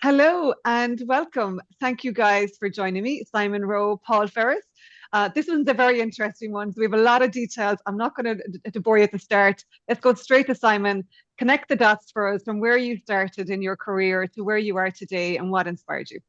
Hello and welcome. Thank you guys for joining me, Simon Rowe, Paul Ferris. This one's a very interesting one. So we have a lot of details. I'm not going to bore you at the start. Let's go straight to Simon. Connect the dots for us from where you started in your career to where you are today and what inspired you.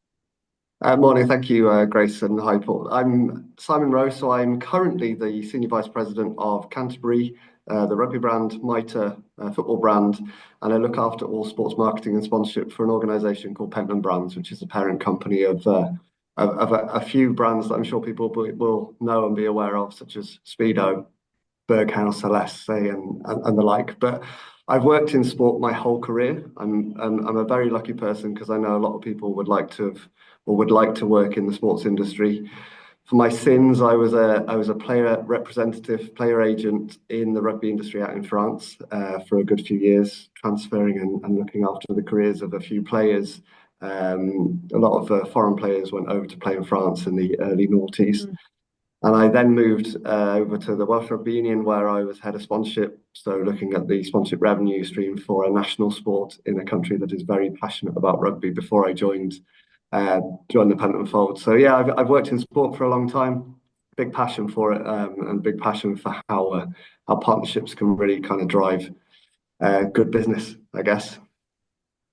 Morning, thank you, Grace, and hi, Paul. I'm Simon Rowe, so I'm currently the Senior Vice President of Canterbury, the rugby brand, Mitre football brand, and I look after all sports marketing and sponsorship for an organisation called Pentland Brands, which is the parent company of a few brands that I'm sure people will know and be aware of, such as Speedo, Berghaus, Celeste, and the like. But I've worked in sport my whole career. I'm a very lucky person because I know a lot of people would like to work in the sports industry. For my sins, I was a player representative, player agent in the rugby industry out in France for a good few years, transferring and looking after the careers of a few players. A lot of foreign players went over to play in France in the early noughties. And I then moved over to the Welsh Rugby Union, where I was head of sponsorship. So looking at the sponsorship revenue stream for a national sport in a country that is very passionate about rugby before I joined the Pentland fold. So yeah, I've worked in sport for a long time. Big passion for it, and big passion for how partnerships can really kind of drive good business, I guess.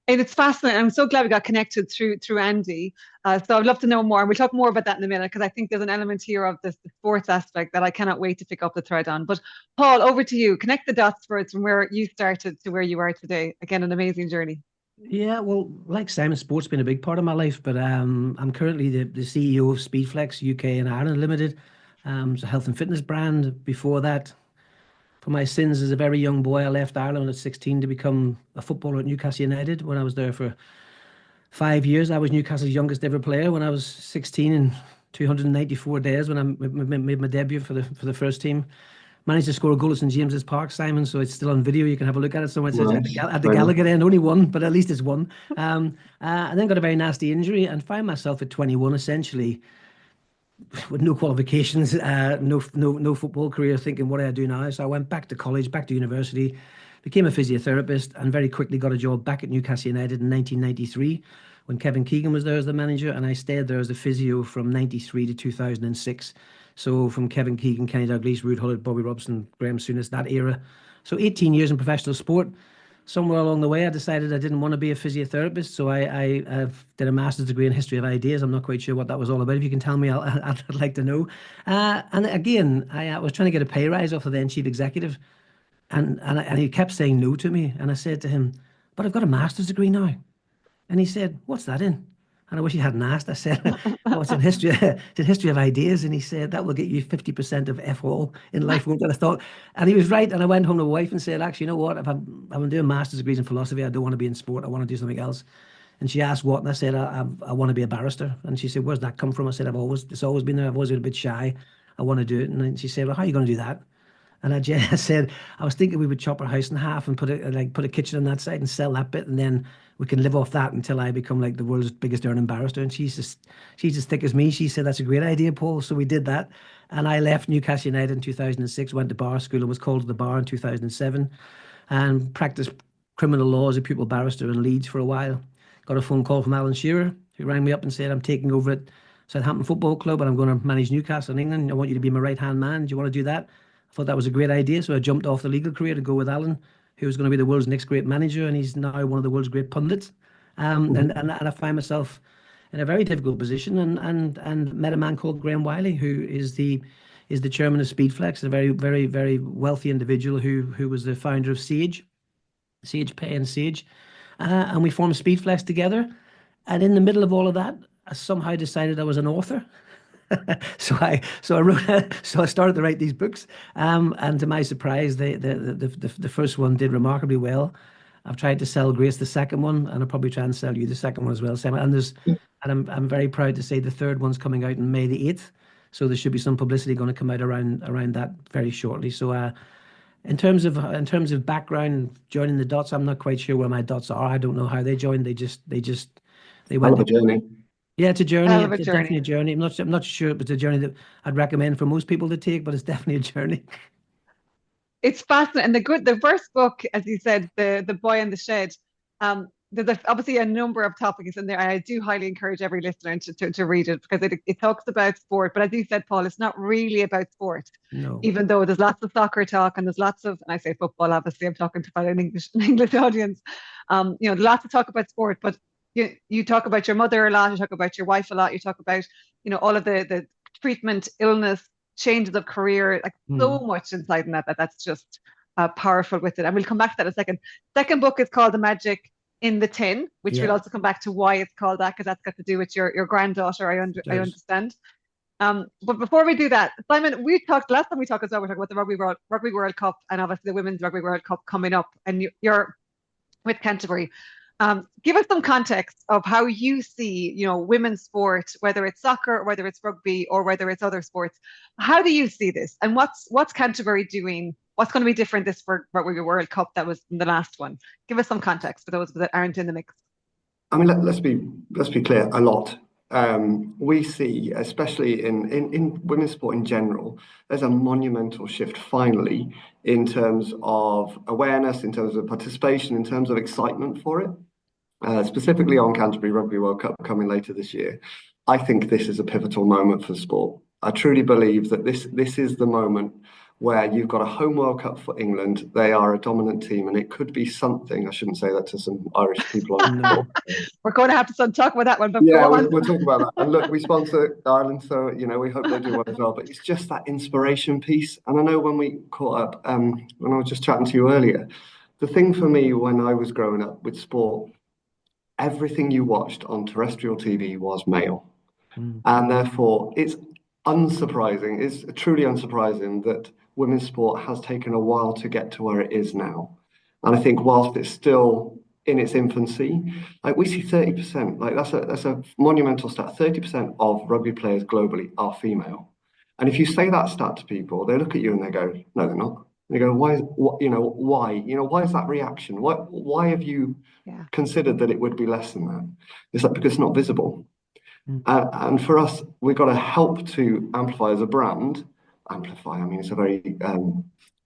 And it's fascinating. I'm so glad we got connected through Andy. So I'd love to know more. And we'll talk more about that in a minute because I think there's an element here of this the sports aspect that I cannot wait to pick up the thread on. But Paul, over to you. Connect the dots for us from where you started to where you are today. Again, an amazing journey. Yeah, well, like Simon, sport's been a big part of my life, but I'm currently the CEO of Speedflex UK and Ireland Limited. It's a health and fitness brand. Before that, for my sins as a very young boy, I left Ireland at 16 to become a footballer at Newcastle United. When I was there for 5 years, I was Newcastle's youngest ever player. When I was 16 and 294 days, when I made my debut for the first team, managed to score a goal at St James's Park, Simon. So it's still on video. You can have a look at it. Someone says at Nice. at the Gallagher end, only one, but at least it's one. And then got a very nasty injury and found myself at 21, essentially with no qualifications, no football career, thinking what do I do now? So I went back to college, back to university, became a physiotherapist, and very quickly got a job back at Newcastle United in 1993 when Kevin Keegan was there as the manager, and I stayed there as a physio from 93 to 2006. So from Kevin Keegan, Kenny Dalglish, Ruud Gullit, Bobby Robson, Graham Souness, that era. So 18 years in professional sport. Somewhere along the way, I decided I didn't want to be a physiotherapist, so I did a master's degree in history of ideas. I'm not quite sure what that was all about. If you can tell me, I'd like to know. And again, I was trying to get a pay rise off the then chief executive, and he kept saying no to me. And I said to him, "But I've got a master's degree now." And he said, "What's that in?" And I wish he hadn't asked. I said, "Oh, it's in history, it's in history of ideas." And he said, "That will get you 50% of F all in life, won't it?" I thought, and he was right. And I went home to my wife and said, "Actually, you know what? If I'm doing master's degrees in philosophy, I don't want to be in sport. I want to do something else." And she asked what, and I said, I want to be a barrister." And she said, "Where's that come from?" I said, it's always been there. I've always been a bit shy. I want to do it." And then she said, "Well, how are you going to do that?" And I just said, I was thinking we would chop our house in half and put a kitchen on that side and sell that bit, and then we can live off that until I become like the world's biggest earning barrister. And she's as thick as me. She said, "That's a great idea, Paul." So we did that. And I left Newcastle United in 2006, went to bar school and was called to the bar in 2007 and practiced criminal law as a pupil barrister in Leeds for a while. Got a phone call from Alan Shearer, who rang me up and said, "I'm taking over at Southampton Football Club and I'm going to manage Newcastle in England. I want you to be my right-hand man. Do you want to do that?" I thought that was a great idea. So I jumped off the legal career to go with Alan, who was going to be the world's next great manager. And he's now one of the world's great pundits. And I find myself in a very difficult position and met a man called Graham Wiley, who is the chairman of Speedflex, a very, very, very wealthy individual who was the founder of Sage Pay and Sage. And we formed Speedflex together. And in the middle of all of that, I somehow decided I was an author. So I started to write these books, and to my surprise, the first one did remarkably well. I've tried to sell Grace the second one, and I'll probably try and sell you the second one as well, Sam. And I'm very proud to say the third one's coming out on May the 8th. So there should be some publicity going to come out around that very shortly. So in terms of background, joining the dots, I'm not quite sure where my dots are. I don't know how they joined. They Hell went. of a journey. Yeah, it's a journey. Hell of a It's definitely journey. a journey. I'm not sure if it's a journey that I'd recommend for most people to take, but it's definitely a journey. It's fascinating. And the first book, as you said, the boy in the shed. there's obviously a number of topics in there. And I do highly encourage every listener to read it because it talks about sport. But as you said, Paul, it's not really about sport. No. Even though there's lots of soccer talk and there's lots of, and I say football, obviously I'm talking to an English audience. Lots of talk about sport, but you talk about your mother a lot, you talk about your wife a lot, you talk about, all of the treatment, illness, changes of career, like so much inside in that's just powerful with it. And we'll come back to that in a second. Second book is called The Magic in the Tin, which we'll also come back to why it's called that, because that's got to do with your granddaughter, I understand. But before we do that, Simon, last time we talked as well, we talked about the Rugby World Cup and obviously the Women's Rugby World Cup coming up, and you're with Canterbury. Give us some context of how you see, women's sport, whether it's soccer, or whether it's rugby, or whether it's other sports. How do you see this, and what's Canterbury doing? What's going to be different this for Rugby World Cup that was in the last one? Give us some context for those that aren't in the mix. I mean, let's be clear. A lot. We see, especially in women's sport in general, there's a monumental shift finally in terms of awareness, in terms of participation, in terms of excitement for it. Specifically on Canterbury Rugby World Cup coming later this year, I think this is a pivotal moment for sport. I truly believe that this is the moment where you've got a home World Cup for England. They are a dominant team, and it could be something. I shouldn't say that to some Irish people on the call. We're going to have to talk about that one. Yeah, we'll talk about that. And look, we sponsor Ireland, so we hope they do well as well. But it's just that inspiration piece. And I know when we caught up, when I was just chatting to you earlier, the thing for me when I was growing up with sport, everything you watched on terrestrial TV was male. And therefore, it's unsurprising, it's truly unsurprising that women's sport has taken a while to get to where it is now. And I think whilst it's still in its infancy, like we see 30%, like that's a monumental stat. 30% of rugby players globally are female. And if you say that stat to people, they look at you and they go, no, they're not. They go, why? Why is that reaction? Why have you considered that it would be less than that? It's like because it's not visible. And for us, we've got to help to amplify as a brand. Amplify, I mean, it's a very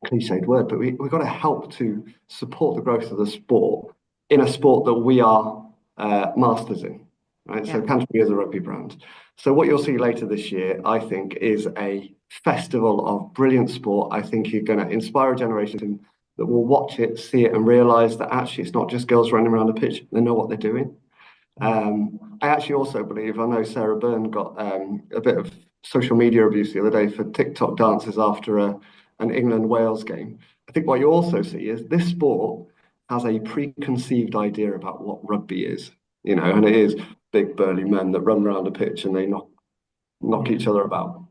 cliched word, but we've got to help to support the growth of the sport in a sport that we are masters in. Right? Yeah. So Canterbury is a rugby brand. So what you'll see later this year, I think, is a festival of brilliant sport. I think you're going to inspire a generation that will watch it, see it, and realise that actually it's not just girls running around a pitch. They know what they're doing. I actually also believe, I know Sarah Byrne got a bit of social media abuse the other day for TikTok dances after an England-Wales game. I think what you also see is this sport has a preconceived idea about what rugby is, and it is big burly men that run around a pitch and they knock each other about.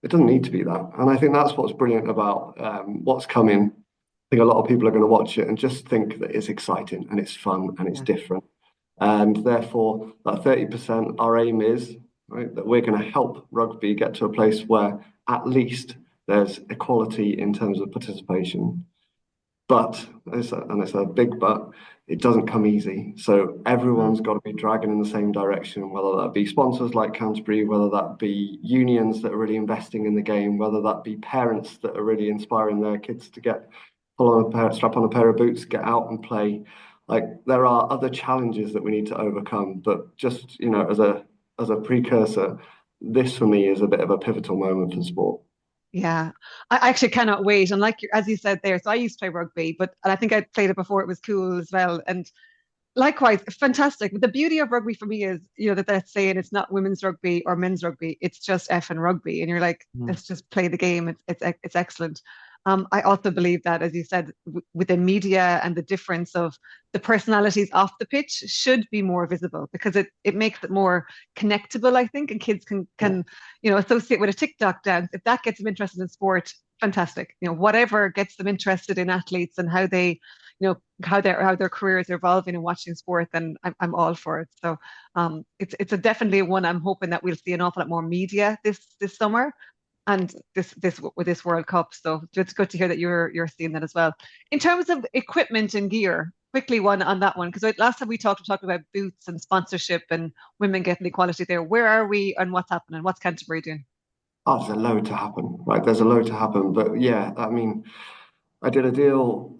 It doesn't need to be that. And I think that's what's brilliant about what's coming. I think a lot of people are going to watch it and just think that it's exciting and it's fun and it's different. And therefore, that 30%, our aim is that we're going to help rugby get to a place where at least there's equality in terms of participation. But, and it's a big but, it doesn't come easy. So everyone's got to be dragging in the same direction, whether that be sponsors like Canterbury, whether that be unions that are really investing in the game, whether that be parents that are really inspiring their kids to strap on a pair of boots, get out and play. Like there are other challenges that we need to overcome, but just, as a precursor, this for me is a bit of a pivotal moment for sport. Yeah, I actually cannot wait. And as you said there, so I used to play rugby, and I think I played it before it was cool as well. And likewise, fantastic. But the beauty of rugby for me is, that they're saying it's not women's rugby or men's rugby, it's just effing rugby. And you're like, let's just play the game. It's excellent. I also believe that, as you said, with the media and the difference of the personalities off the pitch should be more visible because it makes it more connectable, I think, and kids can associate with a TikTok dance. If that gets them interested in sport, fantastic. Whatever gets them interested in athletes and how they, how their careers are evolving and watching sport, then I'm all for it. So it's definitely one I'm hoping that we'll see an awful lot more media this summer. And this World Cup, so it's good to hear that you're seeing that as well. In terms of equipment and gear, quickly one on that one, because last time we talked about boots and sponsorship and women getting equality there. Where are we and what's happening? What's Canterbury doing? Oh, there's a load to happen, right? There's a load to happen, but yeah, I mean, I did a deal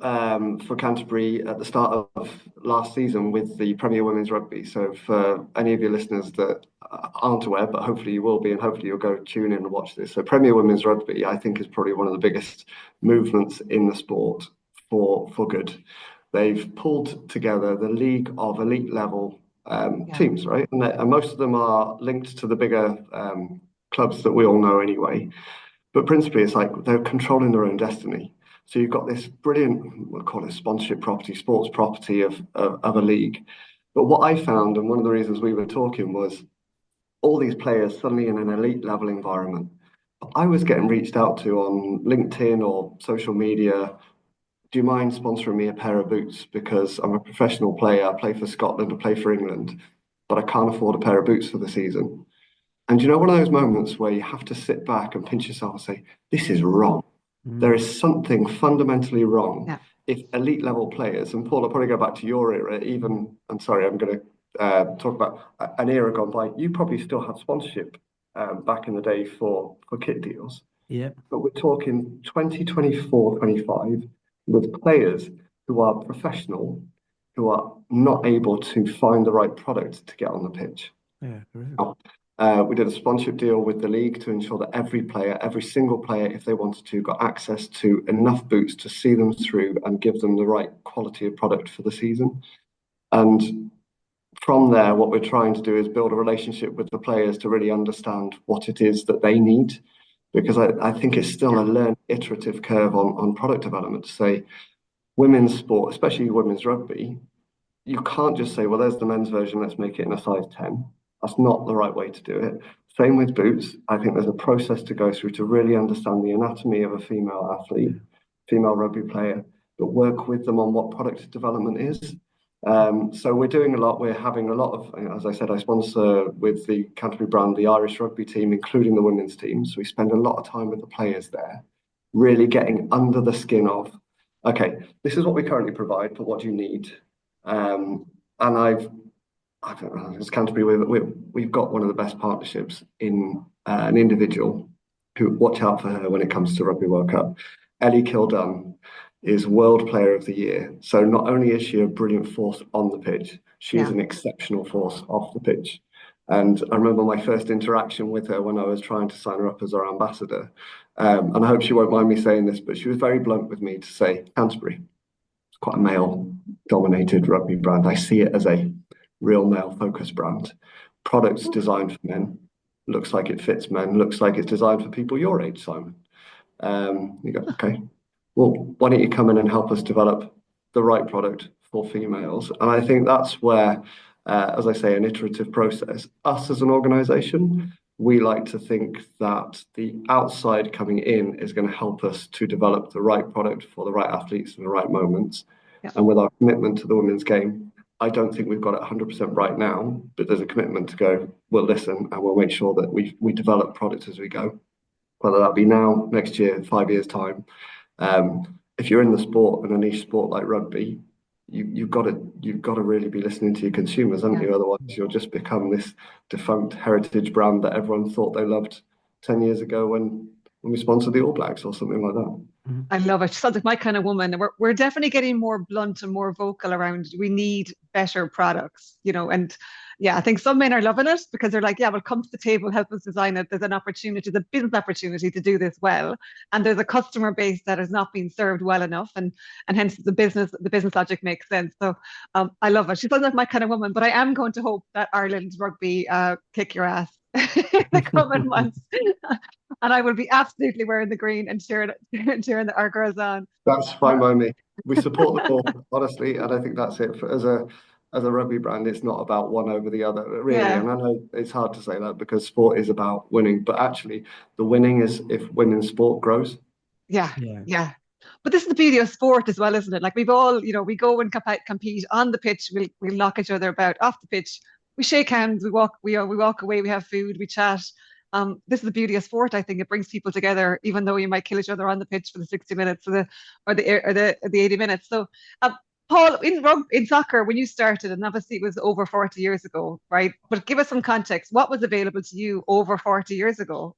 for Canterbury at the start of last season with the Premier Women's Rugby. So for any of your listeners that aren't aware, but hopefully you will be, and hopefully you'll go tune in and watch this. So Premier Women's Rugby, I think, is probably one of the biggest movements in the sport for good. They've pulled together the league of elite level teams, right? And most of them are linked to the bigger clubs that we all know anyway. But principally, it's like they're controlling their own destiny. So you've got this brilliant, we'll call it sponsorship property, sports property of a league. But what I found, and one of the reasons we were talking, was all these players suddenly in an elite level environment. I was getting reached out to on LinkedIn or social media. Do you mind sponsoring me a pair of boots? Because I'm a professional player. I play for Scotland, I play for England, but I can't afford a pair of boots for the season. And you know, one of those moments where you have to sit back and pinch yourself and say, this is wrong. There is something fundamentally wrong if elite level players, and Paul, I'll probably go back to your era, even, I'm sorry, I'm going to talk about an era gone by. You probably still have sponsorship back in the day for kit deals. Yeah. But we're talking 2024, 25 with players who are professional, who are not able to find the right product to get on the pitch. Yeah, correct. We did a sponsorship deal with the league to ensure that every player, every single player, if they wanted to, got access to enough boots to see them through and give them the right quality of product for the season. And from there, what we're trying to do is build a relationship with the players to really understand what it is that they need. Because I think it's still a learned iterative curve on product development to say women's sport, especially women's rugby, you can't just say, well, there's the men's version, let's make it in a size 10. That's not the right way to do it. Same with boots. I think there's a process to go through to really understand the anatomy of a female athlete, female rugby player, but work with them on what product development is. So we're doing a lot. We're having a lot of, as I said, I sponsor with the Canterbury brand, the Irish rugby team, including the women's team. So we spend a lot of time with the players there, really getting under the skin of, okay, this is what we currently provide, but what do you need? And I don't know, as Canterbury, we've got one of the best partnerships in an individual who, watch out for her when it comes to Rugby World Cup. Ellie Kildunn is World Player of the Year. So not only is she a brilliant force on the pitch, she is an exceptional force off the pitch. And I remember my first interaction with her when I was trying to sign her up as our ambassador. And I hope she won't mind me saying this, but she was very blunt with me to say, Canterbury, it's quite a male-dominated rugby brand. I see it as a real male-focused brand. Products designed for men, looks like it fits men, looks like it's designed for people your age, Simon. You go, okay, well, why don't you come in and help us develop the right product for females? And I think that's where, as I say, an iterative process. Us as an organisation, we like to think that the outside coming in is going to help us to develop the right product for the right athletes in the right moments. And with our commitment to the women's game, I don't think we've got it 100% right now, but there's a commitment to go, we'll listen and we'll make sure that we develop products as we go, whether that be now, next year, 5 years' time. If you're in the sport and a niche sport like rugby, you've got to really be listening to your consumers, haven't you? Otherwise, you'll just become this defunct heritage brand that everyone thought they loved 10 years ago when we sponsored the All Blacks or something like that. I love it. She sounds like my kind of woman. We're definitely getting more blunt and more vocal around we need better products, and I think some men are loving it because they're like, yeah, well, come to the table, help us design it. There's an opportunity, the business opportunity to do this well. And there's a customer base that is not being served well enough. And hence the business logic makes sense. So I love it. She sounds like my kind of woman, but I am going to hope that Ireland rugby kick your ass in the coming months. And I will be absolutely wearing the green and cheering our girls on. That's fine by me. We support the ball, honestly, and I think that's it. As a rugby brand, it's not about one over the other, really. Yeah. And I know it's hard to say that because sport is about winning, but actually the winning is if women's sport grows. Yeah. But this is the beauty of sport as well, isn't it? Like we've all, we go and compete on the pitch. We'll knock each other about off the pitch. We shake hands. We walk away. We have food. We chat. This is the beauty of sport. I think it brings people together, even though you might kill each other on the pitch for the 60 minutes or the 80 minutes. So, Paul, in soccer, when you started, and obviously it was over 40 years ago, right? But give us some context. What was available to you over 40 years ago?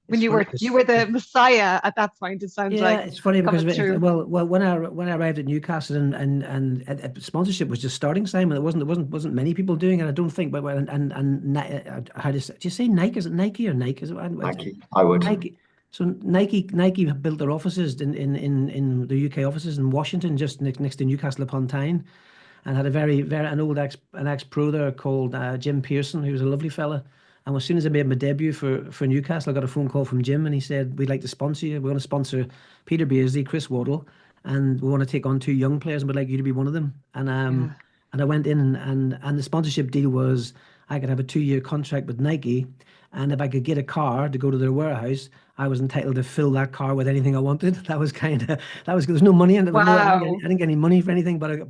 When It's you funny were 'cause the messiah at that point, it sounds yeah, like, it's funny because coming through. when I arrived at Newcastle and sponsorship was just starting, Simon. There wasn't many people doing it. I don't think. But how do you say Nike? Is it Nike or Nike? Nike, I would. Nike. So Nike built their offices in the UK offices in Washington, just next to Newcastle upon Tyne, and had a very an old ex pro there called Jim Pearson, who was a lovely fella. And as soon as I made my debut for Newcastle, I got a phone call from Jim, and he said, "We'd like to sponsor you. We're going to sponsor Peter Beardsley, Chris Waddle, and we want to take on 2 young players, and we'd like you to be one of them." Yeah. And I went in, and the sponsorship deal was I could have a 2-year contract with Nike, and if I could get a car to go to their warehouse, I was entitled to fill that car with anything I wanted. That was there's no money in it. No, Wow. I didn't get any money for anything, but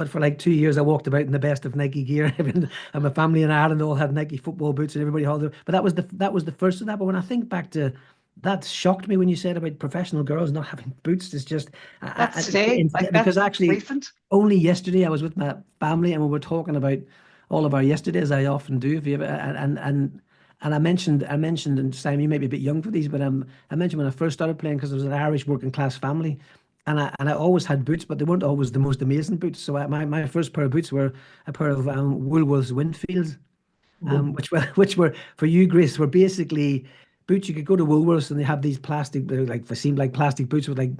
for like 2 years I walked about in the best of Nike gear. And my family in Ireland all had Nike football boots, and everybody had them. But that was the first of that. But when I think back to that, shocked me when you said about professional girls not having boots. It's just That's today. Like, because that's actually recent. only yesterday I was with my family and we were talking about all of our yesterdays. I often do. If you ever, and I mentioned, and Simon, you may be a bit young for these, but I mentioned when I first started playing because I was an Irish working class family, and I always had boots, but they weren't always the most amazing boots. So my first pair of boots were a pair of Woolworths Winfields, which were for you, Grace, were basically boots. You could go to Woolworths and they have these plastic, they're like they seemed like plastic boots with like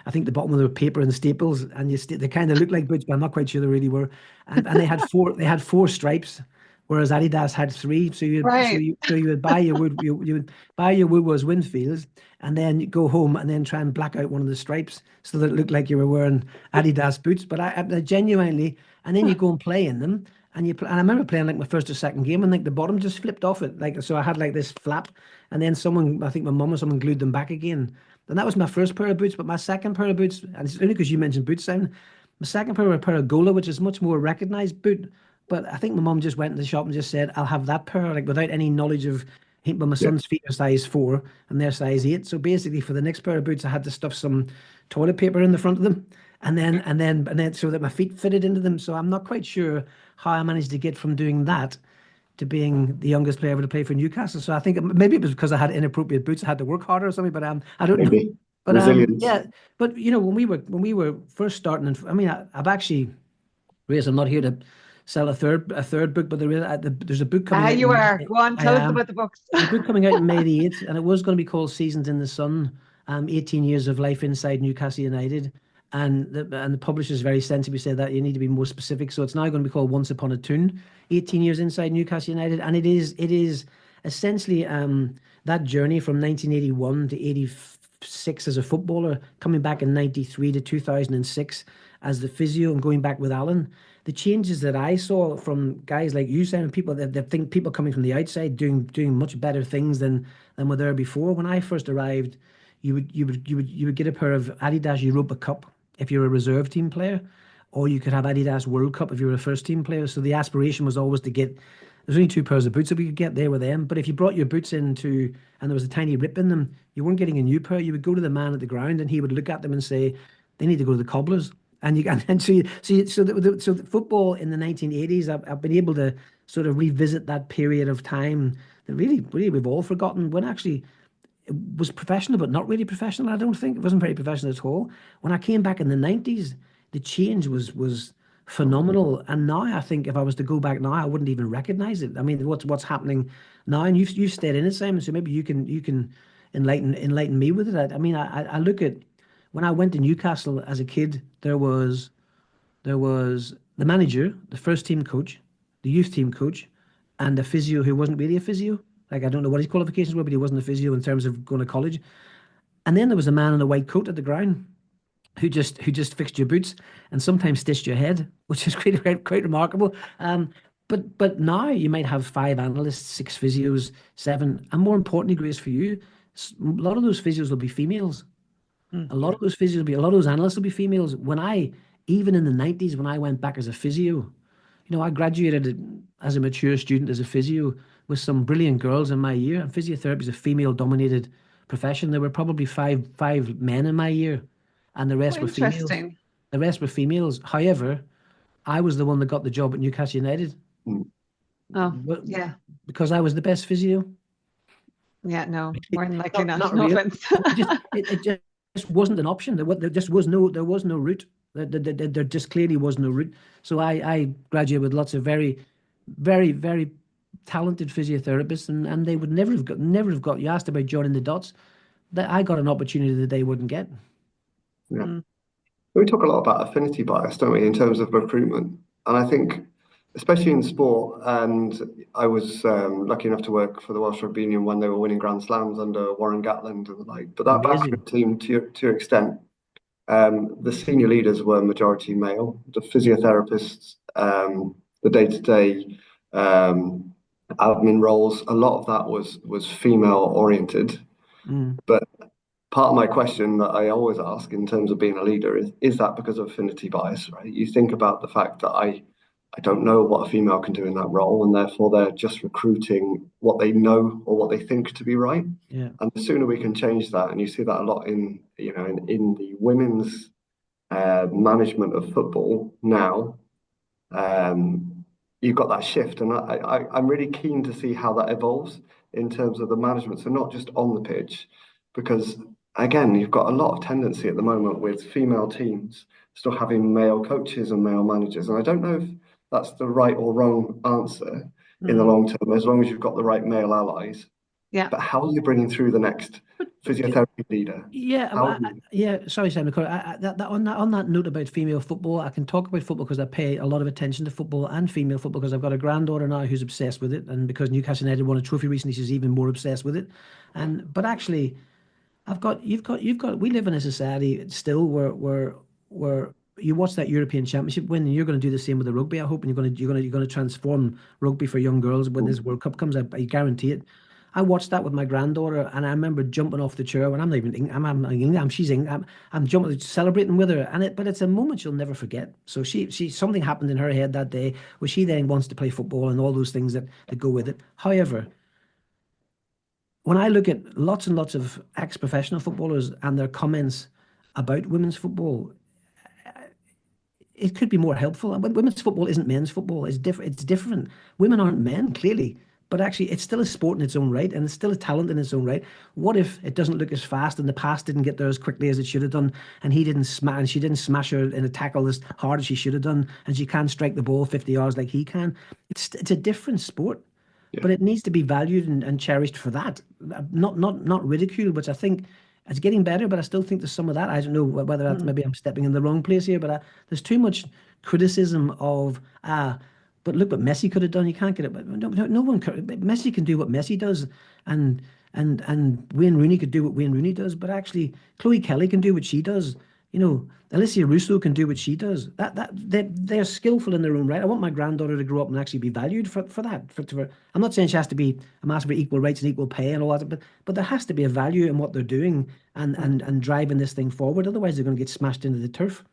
I think the bottom of them were paper and staples, and they kind of looked like boots, but I'm not quite sure they really were. And they had four stripes, whereas Adidas had three. So Right. you would buy you would buy your Woolworths Winfields, and then you go home and then try and black out one of the stripes so that it looked like you were wearing Adidas boots. But I genuinely, and then you go and play in them. And I remember playing like my first or second game, and like the bottom just flipped off it. Like so, I had like this flap, and then someone, I think my mum or someone, glued them back again. And that was my first pair of boots. But my second pair of boots, and it's only because you mentioned boots, Simon. My second pair were a pair of Gola, which is much more recognized boot. But I think my mum just went in the shop and just said, "I'll have that pair," like without any knowledge of. But my Yeah. son's feet are size 4 and they're size 8. So basically, for the next pair of boots, I had to stuff some toilet paper in the front of them, and then so that my feet fitted into them. So I'm not quite sure how I managed to get from doing that to being the youngest player ever to play for Newcastle. So I think maybe it was because I had inappropriate boots. I had to work harder or something. But I don't know. Maybe But resilience. yeah. But when we were first starting, and I mean, I've actually, Reyes, I'm not here to sell a third book, but there's a book coming Ah, out. you are. Go on, I tell us am. about the books. There's a book coming out in May the 8th, and it was going to be called Seasons in the Sun, 18 Years of Life Inside Newcastle United. And the publishers very sensibly said that you need to be more specific. So it's now going to be called Once Upon a Tune, 18 Years Inside Newcastle United. And it is essentially that journey from 1981 to 86 as a footballer, coming back in 93 to 2006 as the physio and going back with Alan. The changes that I saw from guys like you, Simon, people that think people coming from the outside doing much better things than were there before. When I first arrived, you would get a pair of Adidas Europa Cup if you're a reserve team player, or you could have Adidas World Cup if you were a first team player. So the aspiration was always to get. There's only 2 pairs of boots that we could get there with them. But if you brought your boots into and there was a tiny rip in them, you weren't getting a new pair. You would go to the man at the ground and he would look at them and say, "They need to go to the cobblers." And so the football in the 1980s, I've been able to sort of revisit that period of time that really we've all forgotten when actually it was professional, but not really professional. I don't think it wasn't very professional at all. When I came back in the 90s, the change was phenomenal. And now I think if I was to go back now, I wouldn't even recognize it. I mean, what's happening now, and you've stayed in it, Simon, so maybe you can enlighten me with it. I mean, I look at when I went to Newcastle as a kid, there was the manager, the first team coach, the youth team coach, and a physio who wasn't really a physio. Like I don't know what his qualifications were, but he wasn't a physio in terms of going to college. And then there was a man in a white coat at the ground who just fixed your boots and sometimes stitched your head, which is quite remarkable. But now you might have 5 analysts, 6 physios, 7, and more importantly, Grace, for you, a lot of those physios will be females. A lot of those analysts will be females. Even in the 90s, when I went back as a physio, I graduated as a mature student as a physio with some brilliant girls in my year. And physiotherapy is a female-dominated profession. There were probably five men in my year, and the Oh, rest were females. interesting. The rest were females. However, I was the one that got the job at Newcastle United Oh, but- yeah. because I was the best physio. Yeah, no, more than likely Not, not. not No really. offense. It just wasn't an option. There just was no route. There just clearly was no route. So I graduated with lots of very, very, very talented physiotherapists, and they would never have got. You asked about joining the dots. That I got an opportunity that they wouldn't get. Yeah. Mm. We talk a lot about affinity bias, don't we, in terms of recruitment? And I think, especially in sport, and I was lucky enough to work for the Welsh Rugby Union when they were winning Grand Slams under Warren Gatland and the like. But that Amazing. backroom team, to your extent, the senior leaders were majority male. The physiotherapists, the day-to-day admin roles, a lot of that was female oriented. Mm. But part of my question that I always ask in terms of being a leader is that because of affinity bias, right? You think about the fact that I don't know what a female can do in that role, and therefore they're just recruiting what they know or what they think to be right. Yeah. And the sooner we can change that, and you see that a lot in in the women's management of football now, you've got that shift, and I'm really keen to see how that evolves in terms of the management. So not just on the pitch, because again, you've got a lot of tendency at the moment with female teams still having male coaches and male managers, and I don't know if that's the right or wrong answer in the long term, as long as you've got the right male allies. Yeah. But how are you bringing through the next physiotherapy leader? Yeah, How yeah. Sorry, Simon. On that note about female football, I can talk about football because I pay a lot of attention to football and female football because I've got a granddaughter now who's obsessed with it, and because Newcastle United won a trophy recently, she's even more obsessed with it. But actually, you've got. We live in a society still where you watch that European Championship win, and you're going to do the same with the rugby. I hope, and you're going to transform rugby for young girls when this World Cup comes. I guarantee it. I watched that with my granddaughter, and I remember jumping off the chair when I'm not even I'm not English, she's English, I'm jumping celebrating with her, but it's a moment she'll never forget. So she something happened in her head that day where she then wants to play football and all those things that go with it. However, when I look at lots and lots of ex-professional footballers and their comments about women's football, it could be more helpful. And women's football isn't men's football. It's different. It's different. Women aren't men, clearly, but actually, it's still a sport in its own right, and it's still a talent in its own right. What if it doesn't look as fast, and the pass didn't get there as quickly as it should have done, and she didn't smash her in a tackle as hard as she should have done, and she can't strike the ball 50 yards like he can? It's a different sport. But it needs to be valued and cherished for that, not ridiculed, which I think it's getting better. But I still think there's some of that. I don't know whether that's maybe I'm stepping in the wrong place here, but there's too much criticism of But look what Messi could have done. You can't get it. But no one. Messi can do what Messi does, and Wayne Rooney could do what Wayne Rooney does. But actually, Chloe Kelly can do what she does. Alicia Russo can do what she does. They're skillful in their own right. I want my granddaughter to grow up and actually be valued for that. I'm not saying she has to be. I'm asking for equal rights and equal pay and all that, but there has to be a value in what they're doing and driving this thing forward. Otherwise, they're going to get smashed into the turf.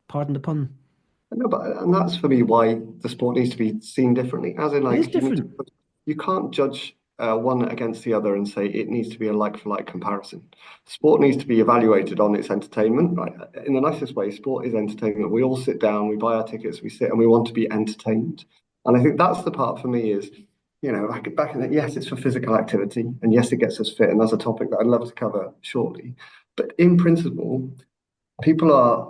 Pardon the pun. No, and that's for me why the sport needs to be seen differently. As in, It is like different. you can't judge one against the other and say it needs to be a like for like comparison. Sport needs to be evaluated on its entertainment, right? In the nicest way, sport is entertainment. We all sit down, we buy our tickets, we sit, and we want to be entertained. And I think that's the part for me is, back in the, yes, it's for physical activity, and yes, it gets us fit, and that's a topic that I'd love to cover shortly. But in principle, people are,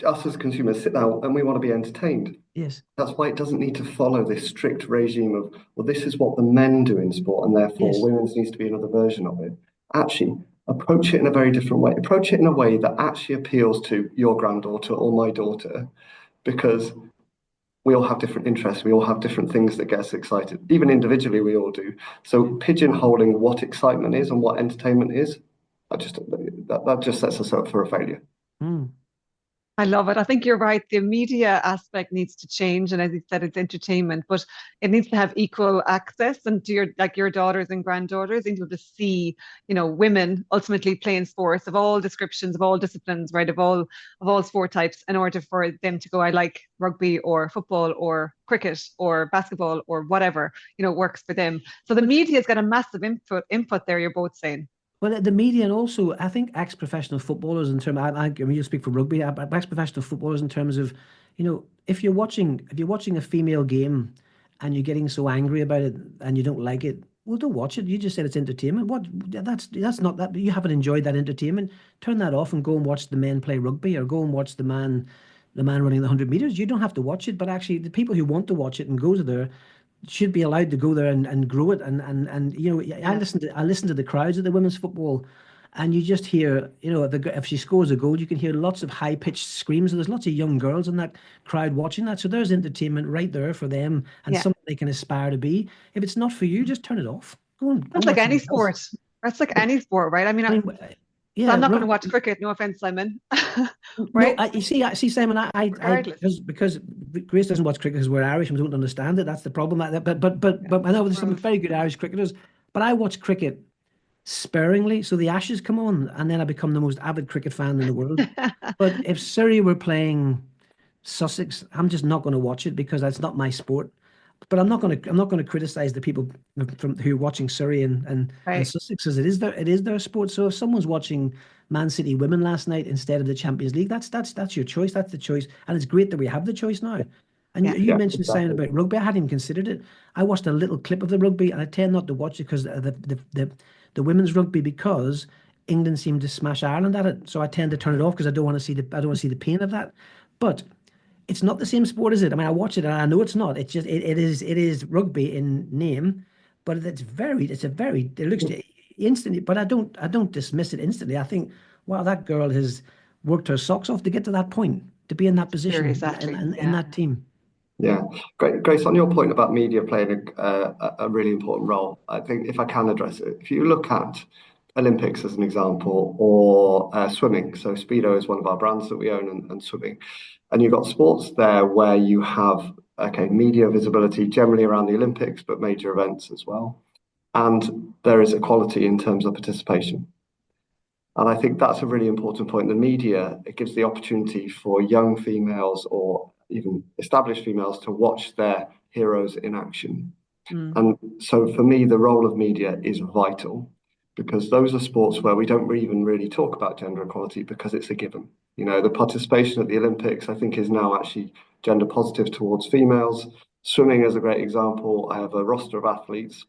us as consumers sit down and we want to be entertained. Yes. That's why it doesn't need to follow this strict regime of, well, this is what the men do in sport, and therefore Yes. women's needs to be another version of it. Actually, approach it in a very different way. Approach it in a way that actually appeals to your granddaughter or my daughter, because we all have different interests. We all have different things that get us excited. Even individually, we all do. So pigeonholing what excitement is and what entertainment is, that just sets us up for a failure. Mm. I love it. I think you're right. The media aspect needs to change, and as you said, it's entertainment, but it needs to have equal access. And to your daughters and granddaughters, able to see, women ultimately playing sports of all descriptions, of all disciplines, right, of all sport types, in order for them to go, I like rugby or football or cricket or basketball or whatever, works for them. So the media's got a massive input there. You're both saying. Well, the media, and also I think ex-professional footballers in terms. I mean, you speak for rugby. Ex-professional footballers in terms of, if you're watching a female game and you're getting so angry about it and you don't like it, Well, don't watch it. You just said it's entertainment. What? That's not that. You haven't enjoyed that entertainment. Turn that off and go and watch the men play rugby, or go and watch the man running the 100 meters. You don't have to watch it, but actually, the people who want to watch it and go to there should be allowed to go there and grow it. And Yeah. I listen to the crowds at the women's football, and you just hear, if she scores a goal, you can hear lots of high pitched screams. And there's lots of young girls in that crowd watching that. So there's entertainment right there for them and Yeah. something they can aspire to be. If it's not for you, just turn it off. Go and That's like watch any something else. sport. That's like any sport, right? I mean, I mean, so I'm yeah, not going to watch cricket. No offense, Simon. no, Right? you see, Simon, Regardless. because Grace doesn't watch cricket because we're Irish and we don't understand it. That's the problem. But I know there's some very good Irish cricketers. But I watch cricket sparingly. So the Ashes come on, and then I become the most avid cricket fan in the world. But if Surrey were playing Sussex, I'm just not going to watch it because that's not my sport. But I'm not going to criticize the people who are watching Surrey and Right. Sussex, as it is their sport. So if someone's watching Man City women last night instead of the Champions League, that's your choice. That's the choice, and it's great that we have the choice now. And Yeah. you Yeah, mentioned Simon exactly. about rugby. I hadn't even considered it. I watched a little clip of the rugby, and I tend not to watch it because the women's rugby, because England seemed to smash Ireland at it. So I tend to turn it off because I don't want to see the pain of that. But it's not the same sport, is it? I mean, I watch it and I know it's not. It's just it is rugby in name, but it looks instantly. But I don't dismiss it instantly. I think, wow, that girl has worked her socks off to get to that point, to be in that Serious position athletes. in Yeah. that team. Yeah, great. Grace, on your point about media playing a really important role, I think if I can address it, if you look at Olympics as an example, or swimming, so Speedo is one of our brands that we own, and swimming, and you've got sports there where you have, okay, media visibility generally around the Olympics, but major events as well, and there is equality in terms of participation. And I think that's a really important point. The media, it gives the opportunity for young females or even established females to watch their heroes in action. Mm. And so for me, the role of media is vital, because those are sports where we don't even really talk about gender equality because it's a given. The participation at the Olympics, I think, is now actually gender positive towards females. Swimming is a great example. I have a roster of athletes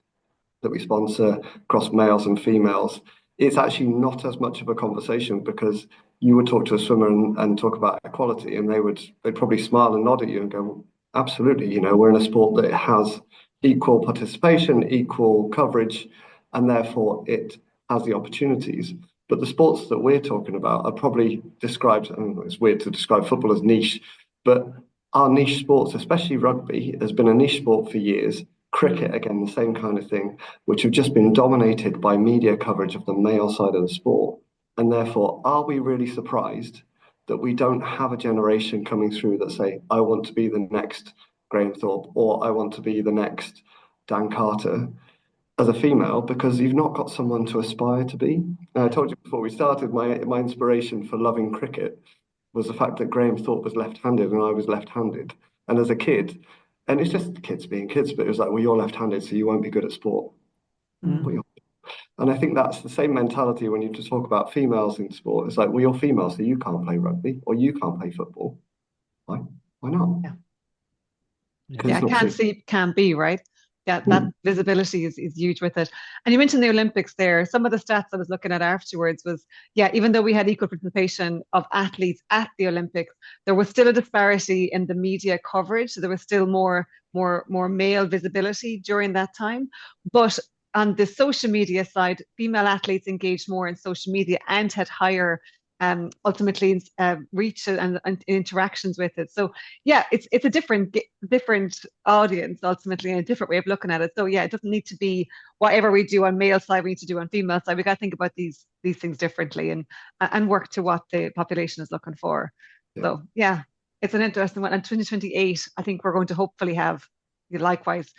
that we sponsor across males and females. It's actually not as much of a conversation, because you would talk to a swimmer and talk about equality, and they'd probably smile and nod at you and go, well, absolutely, we're in a sport that has equal participation, equal coverage, and therefore it has the opportunities. But the sports that we're talking about are probably described, and it's weird to describe football as niche, but our niche sports, especially rugby, has been a niche sport for years. Cricket, again, the same kind of thing, which have just been dominated by media coverage of the male side of the sport. And therefore, are we really surprised that we don't have a generation coming through that say, I want to be the next Graham Thorpe, or I want to be the next Dan Carter as a female, because you've not got someone to aspire to be? And I told you before we started, my inspiration for loving cricket was the fact that Graham Thorpe was left-handed and I was left-handed. And as a kid, and it's just kids being kids, but it was like, well, you're left-handed, so you won't be good at sport. Mm. And I think that's the same mentality when you just talk about females in sport. It's like, well, you're female, so you can't play rugby or you can't play football. Why? Why not? Yeah. Because Yeah. it's not Can't seen. see, can be, right? Yeah. That Mm. visibility is huge with it. And you mentioned the Olympics there. Some of the stats I was looking at afterwards was, yeah, even though we had equal participation of athletes at the Olympics, there was still a disparity in the media coverage. So there was still more male visibility during that time. But on the social media side, female athletes engaged more in social media and had higher ultimately reach and interactions with it. So yeah, it's a different audience ultimately, and a different way of looking at it. So yeah, it doesn't need to be whatever we do on male side we need to do on female side. We got to think about these things differently and work to what the population is looking for. Yeah. So yeah, it's an interesting one. And 2028, I think we're going to hopefully have likewise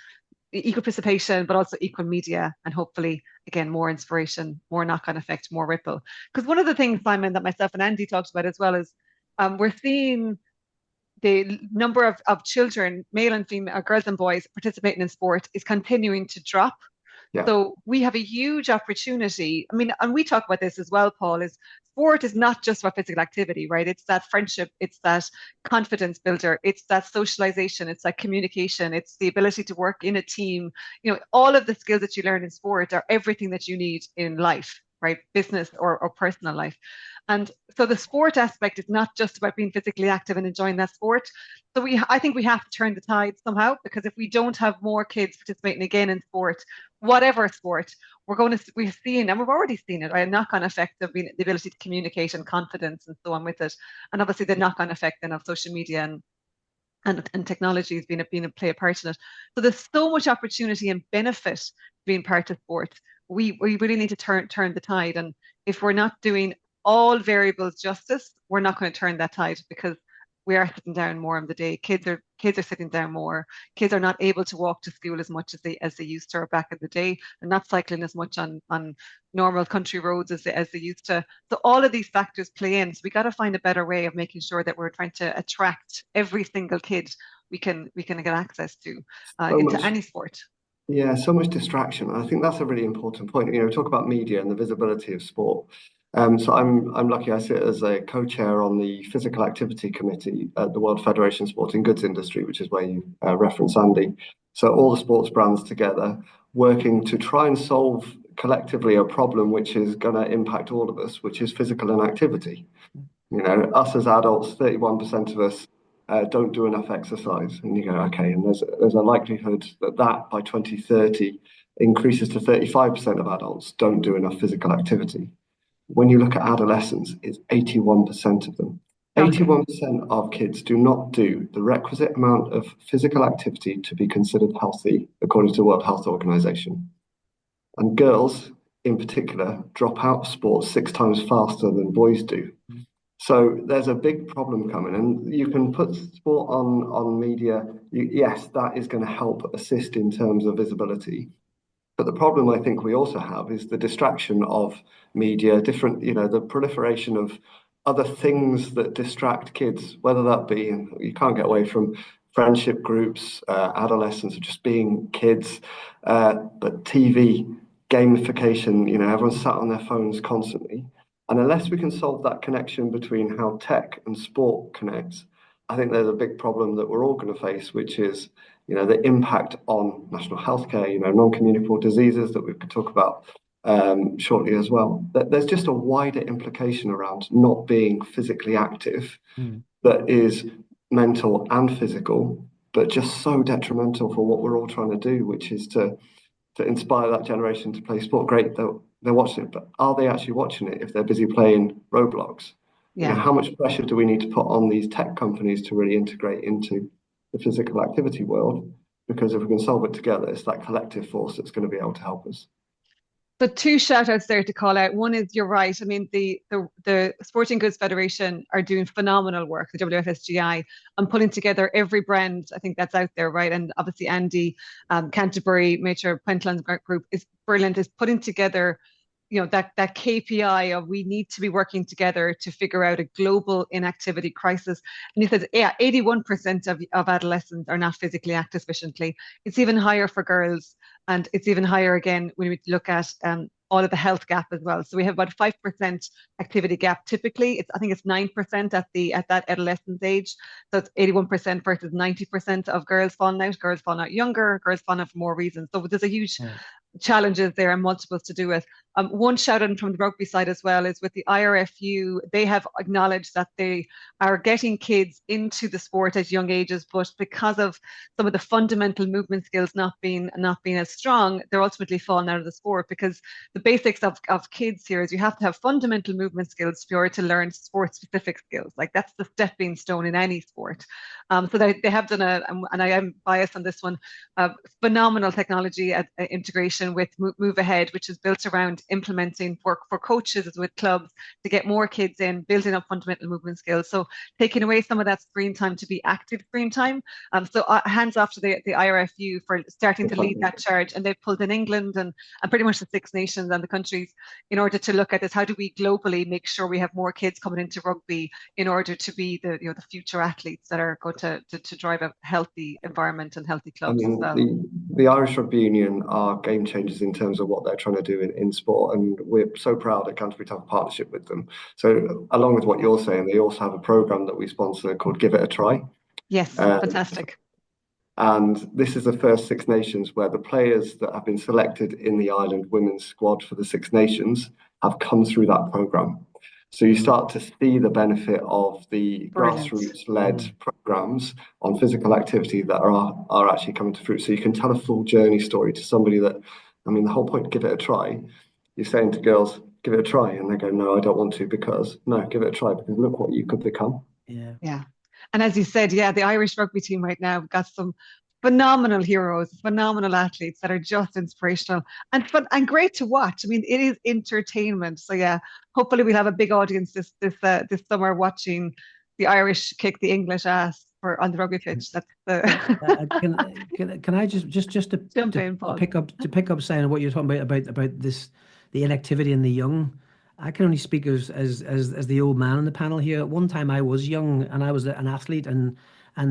equal participation, but also equal media, and hopefully, again, more inspiration, more knock-on effect, more ripple. Because one of the things, Simon, that myself and Andy talked about as well is we're seeing the number of children, male and female, girls and boys participating in sport is continuing to drop. Yeah. So we have a huge opportunity. I mean, and we talk about this as well, Paul, is sport is not just about physical activity, right? It's that friendship, it's that confidence builder, it's that socialization, it's that communication, it's the ability to work in a team. All of the skills that you learn in sport are everything that you need in life, right? Business or personal life. And so the sport aspect is not just about being physically active and enjoying that sport. So I think we have to turn the tide somehow, because if we don't have more kids participating again in sport, whatever sport, we've seen, and we've already seen it, right? A knock-on effect of the ability to communicate and confidence and so on with it. And obviously the knock-on effect then of social media and technology has play a part in it. So there's so much opportunity and benefit being part of sport. We really need to turn the tide. And if we're not doing all variables justice, we're not going to turn that tide, because we are sitting down more on the day. Kids are sitting down more. Kids are not able to walk to school as much as they used to, or back in the day, and not cycling as much on normal country roads as they used to. So all of these factors play in. So we got to find a better way of making sure that we're trying to attract every single kid we can get access to into any sport. Yeah, so much distraction. I think that's a really important point. We talk about media and the visibility of sport. So I'm lucky. I sit as a co-chair on the Physical Activity Committee at the World Federation of Sporting Goods Industry, which is where you reference Andy. So all the sports brands together working to try and solve collectively a problem which is going to impact all of us, which is physical inactivity. Us as adults, 31% of us don't do enough exercise, and you go, okay, and there's a likelihood that by 2030 increases to 35% of adults don't do enough physical activity. When you look at adolescents, it's 81% of them. Okay. 81% of kids do not do the requisite amount of physical activity to be considered healthy, according to the World Health Organization. And girls, in particular, drop out of sports 6 times faster than boys do. So there's a big problem coming, and you can put sport on media. Yes, that is going to help assist in terms of visibility. But the problem I think we also have is the distraction of media, the proliferation of other things that distract kids, whether that be, you can't get away from friendship groups, adolescents, or just being kids, but TV, gamification, everyone's sat on their phones constantly. And unless we can solve that connection between how tech and sport connects, I think there's a big problem that we're all going to face, which is, the impact on national healthcare, non-communicable diseases that we could talk about shortly as well. There's just a wider implication around not being physically active that is mental and physical, but just so detrimental for what we're all trying to do, which is to inspire that generation to play sport. Great, they're watching it, but are they actually watching it if they're busy playing Roblox? Yeah. How much pressure do we need to put on these tech companies to really integrate into the physical activity world? Because if we can solve it together, it's that collective force that's going to be able to help us. So 2 shout outs there to call out. One is, you're right. I mean, the Sporting Goods Federation are doing phenomenal work, the WFSGI, and pulling together every brand, I think, that's out there, right? And obviously Andy, Canterbury, Major Pentland's group is brilliant, is putting together that KPI of we need to be working together to figure out a global inactivity crisis. And he says, 81% of adolescents are not physically active sufficiently. It's even higher for girls, and it's even higher again when we look at all of the health gap as well. So we have about 5% activity gap typically. I think it's 9% at that adolescent age. So it's 81% versus 90% of girls falling out. Girls falling out younger, girls falling out for more reasons. So there's a huge challenges there and multiples to do with. One shout out from the rugby side as well is with the IRFU. They have acknowledged that they are getting kids into the sport at young ages, but because of some of the fundamental movement skills not being as strong, they're ultimately falling out of the sport. Because the basics of kids here is you have to have fundamental movement skills in order to learn sport specific skills. Like that's the stepping stone in any sport. So they have done and I am biased on this one, phenomenal technology integration with Move Ahead, which is built around implementing work for coaches with clubs to get more kids in, building up fundamental movement skills. So taking away some of that screen time to be active screen time. So hands off to the IRFU for starting to lead that charge. And they've pulled in England and pretty much the 6 nations and the countries in order to look at this. How do we globally make sure we have more kids coming into rugby in order to be the future athletes that are going to drive a healthy environment and healthy clubs as well? the Irish Rugby Union are game changers in terms of what they're trying to do in sport, and we're so proud at Canterbury to have a partnership with them. So along with what you're saying, they also have a program that we sponsor called Give It a Try. Yes, fantastic. And this is the first Six Nations where the players that have been selected in the Ireland women's squad for the Six Nations have come through that program. So you start to see the benefit of the grassroots-led programs on physical activity that are actually coming to fruit. So you can tell a full journey story to somebody that, I mean, the whole point, give it a try. You're saying to girls, give it a try. And they go, no, I don't want to, because no, give it a try, because look what you could become. Yeah. Yeah. And as you said, yeah, the Irish rugby team right now got some phenomenal heroes, phenomenal athletes that are just inspirational and fun and great to watch. I mean, it is entertainment. So yeah, hopefully we'll have a big audience this summer watching the Irish kick the English ass on the rugby pitch. That's the can I just to jump in, Paul. pick up saying what you're talking about this, the inactivity in the young. I can only speak as the old man on the panel here. At one time I was young and I was an athlete and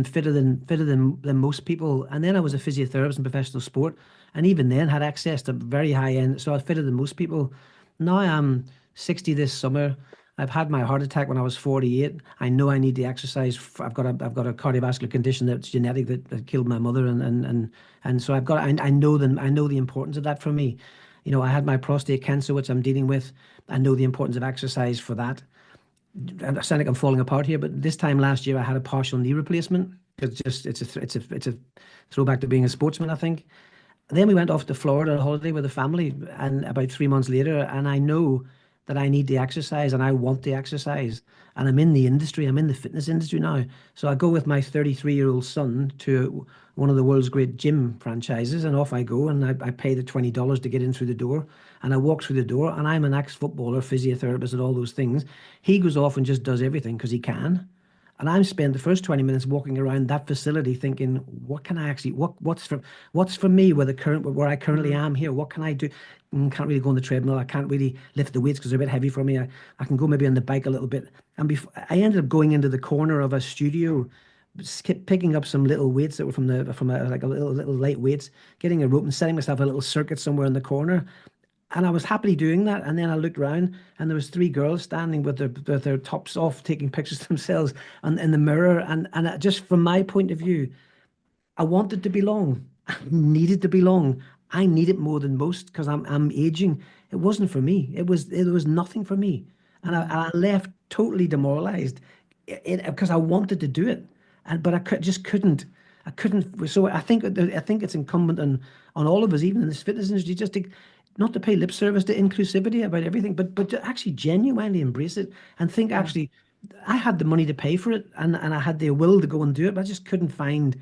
fitter than most people. And then I was a physiotherapist in professional sport, and even then had access to very high end. So I was fitter than most people. Now I'm 60 this summer. I've had my heart attack when I was 48. I know I need the exercise. I've got a cardiovascular condition that's genetic that killed my mother, and so I know the importance of that for me. You know, I had my prostate cancer, which I'm dealing with. I know the importance of exercise for that. I sound like I'm falling apart here, but this time last year I had a partial knee replacement because it's a throwback to being a sportsman, I think. Then we went off to Florida on holiday with the family, and about 3 months later, and I know that I need the exercise and I want the exercise. And I'm in the industry, I'm in the fitness industry now. So I go with my 33-year-old son to one of the world's great gym franchises, and off I go, and I pay the $20 to get in through the door. And I walk through the door, and I'm an ex-footballer, physiotherapist, and all those things. He goes off and just does everything because he can. And I'm spent the first 20 minutes walking around that facility thinking, what can I actually, what's for me where I currently am here? What can I do? Can't really go on the treadmill. I can't really lift the weights because they're a bit heavy for me. I can go maybe on the bike a little bit. And I ended up going into the corner of a studio, picking up some little weights that were from like a little light weights, getting a rope and setting myself a little circuit somewhere in the corner. And I was happily doing that. And then I looked around and there was 3 girls standing with their tops off, taking pictures of themselves in the mirror. And just from my point of view, I wanted to belong. I needed to belong. I need it more than most because I'm aging. It wasn't for me. It was nothing for me. And I left totally demoralized because I wanted to do it. But I just couldn't. I couldn't. So I think it's incumbent on all of us, even in this fitness industry, just to not to pay lip service to inclusivity about everything, but to actually genuinely embrace it and think actually, I had the money to pay for it and I had the will to go and do it, but I just couldn't find.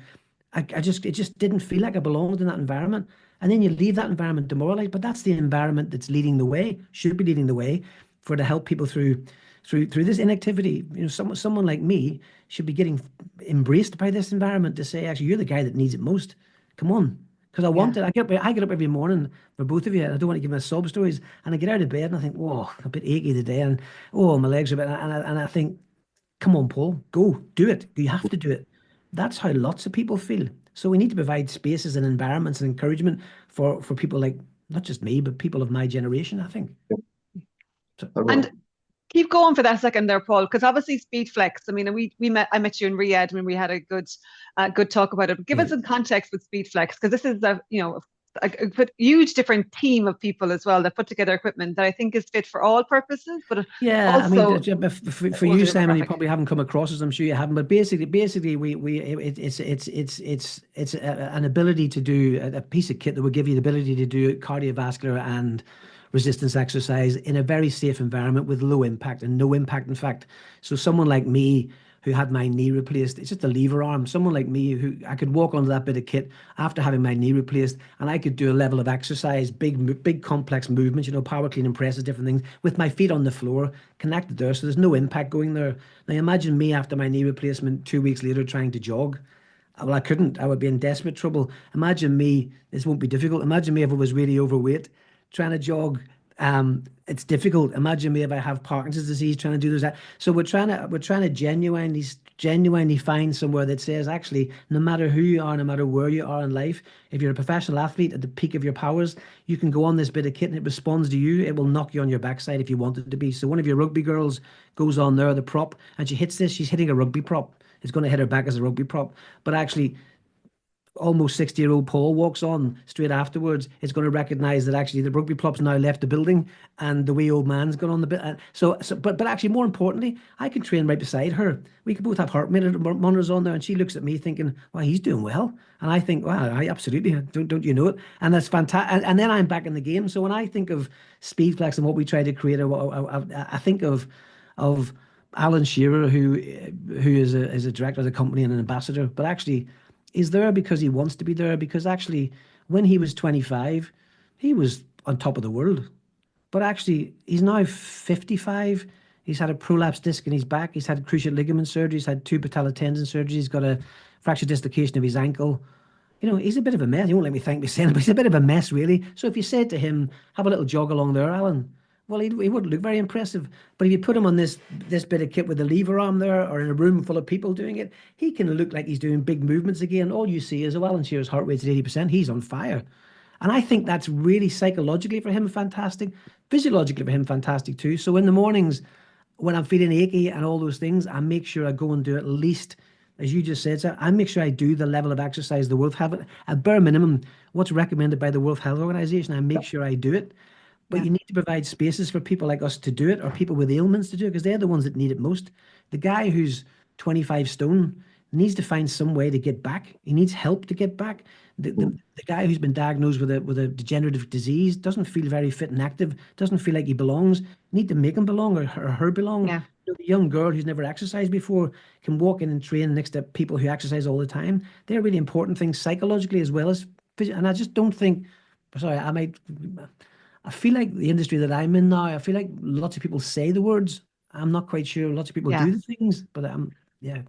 It just didn't feel like I belonged in that environment. And then you leave that environment demoralized, but that's the environment that's leading the way, should be leading the way to help people through this inactivity. You know, someone like me should be getting embraced by this environment to say, actually, you're the guy that needs it most. Come on. Because I want it. I get up every morning for both of you. And I don't want to give my sob stories. And I get out of bed and I think, whoa, a bit achy today. And oh, my legs are a bit. And I think, come on, Paul, go do it. You have to do it. That's how lots of people feel. So we need to provide spaces and environments and encouragement for people like not just me, but people of my generation, I think. So, And keep going for that second there, Paul, because obviously Speedflex. I mean, I met you in Riyadh when we had a good talk about it. But give us some context with Speedflex, because this is a huge different team of people as well that put together equipment that I think is fit for all purposes. But yeah, also, I mean, for you, Simon, you probably haven't come across it. I'm sure you haven't. But basically, it's an ability to do a piece of kit that will give you the ability to do cardiovascular and resistance exercise in a very safe environment with low impact and no impact, in fact. So someone like me who had my knee replaced, it's just a lever arm. Someone like me who I could walk onto that bit of kit after having my knee replaced, and I could do a level of exercise, big complex movements, power cleaning presses, different things, with my feet on the floor, connected there, so there's no impact going there. Now imagine me after my knee replacement 2 weeks later trying to jog. Well, I couldn't. I would be in desperate trouble. Imagine me, this won't be difficult. Imagine me if I was really overweight, trying to jog It's difficult. Imagine me if I have Parkinson's disease trying to do that. So we're trying to genuinely find somewhere that says actually no matter who you are, no matter where you are in life, if you're a professional athlete at the peak of your powers, you can go on this bit of kit and it responds to you. It will knock you on your backside if you want it to be. So one of your rugby girls goes on there, the prop, and she hits this, she's hitting a rugby prop. It's going to hit her back as a rugby prop. But actually almost 60-year-old Paul walks on straight afterwards, it's going to recognize that actually the rugby club's now left the building and the wee old man's gone on the bit. But actually, more importantly, I can train right beside her. We could both have heart monitors on there, and she looks at me thinking, "Wow, he's doing well," and I think, "Wow, I absolutely don't you know it?" And that's fantastic. And then I'm back in the game. So when I think of Speedflex and what we try to create, I think of Alan Shearer, who is a director of the company and an ambassador, but actually is there because he wants to be there. Because actually, when he was 25, he was on top of the world. But actually, he's now 55. He's had a prolapsed disc in his back. He's had cruciate ligament surgery. He's had two patella tendon surgeries. He's got a fracture dislocation of his ankle. He's a bit of a mess. He won't let me thank me saying it, but he's a bit of a mess, really. So if you said to him, have a little jog along there, Alan, well, he wouldn't look very impressive. But if you put him on this bit of kit with the lever arm there, or in a room full of people doing it, he can look like he's doing big movements again. All you see is, oh, Alan Shearer's heart rate's at 80%. He's on fire. And I think that's really psychologically for him fantastic, physiologically for him fantastic too. So in the mornings, when I'm feeling achy and all those things, I make sure I go and do at least, as you just said, sir, I make sure I do the level of exercise the World Health, at bare minimum, what's recommended by the World Health Organization. I make sure I do it. But you need to provide spaces for people like us to do it, or people with ailments to do it, because they're the ones that need it most. The guy who's 25 stone needs to find some way to get back. He needs help to get back. The guy who's been diagnosed with a degenerative disease doesn't feel very fit and active, doesn't feel like he belongs. You need to make him belong, or her belong. Yeah. The young girl who's never exercised before can walk in and train next to people who exercise all the time. They're really important things psychologically as well as physically. And I just don't think, sorry, I feel like the industry that I'm in now, I feel like lots of people say the words. I'm not quite sure. Lots of people do the things, but yeah.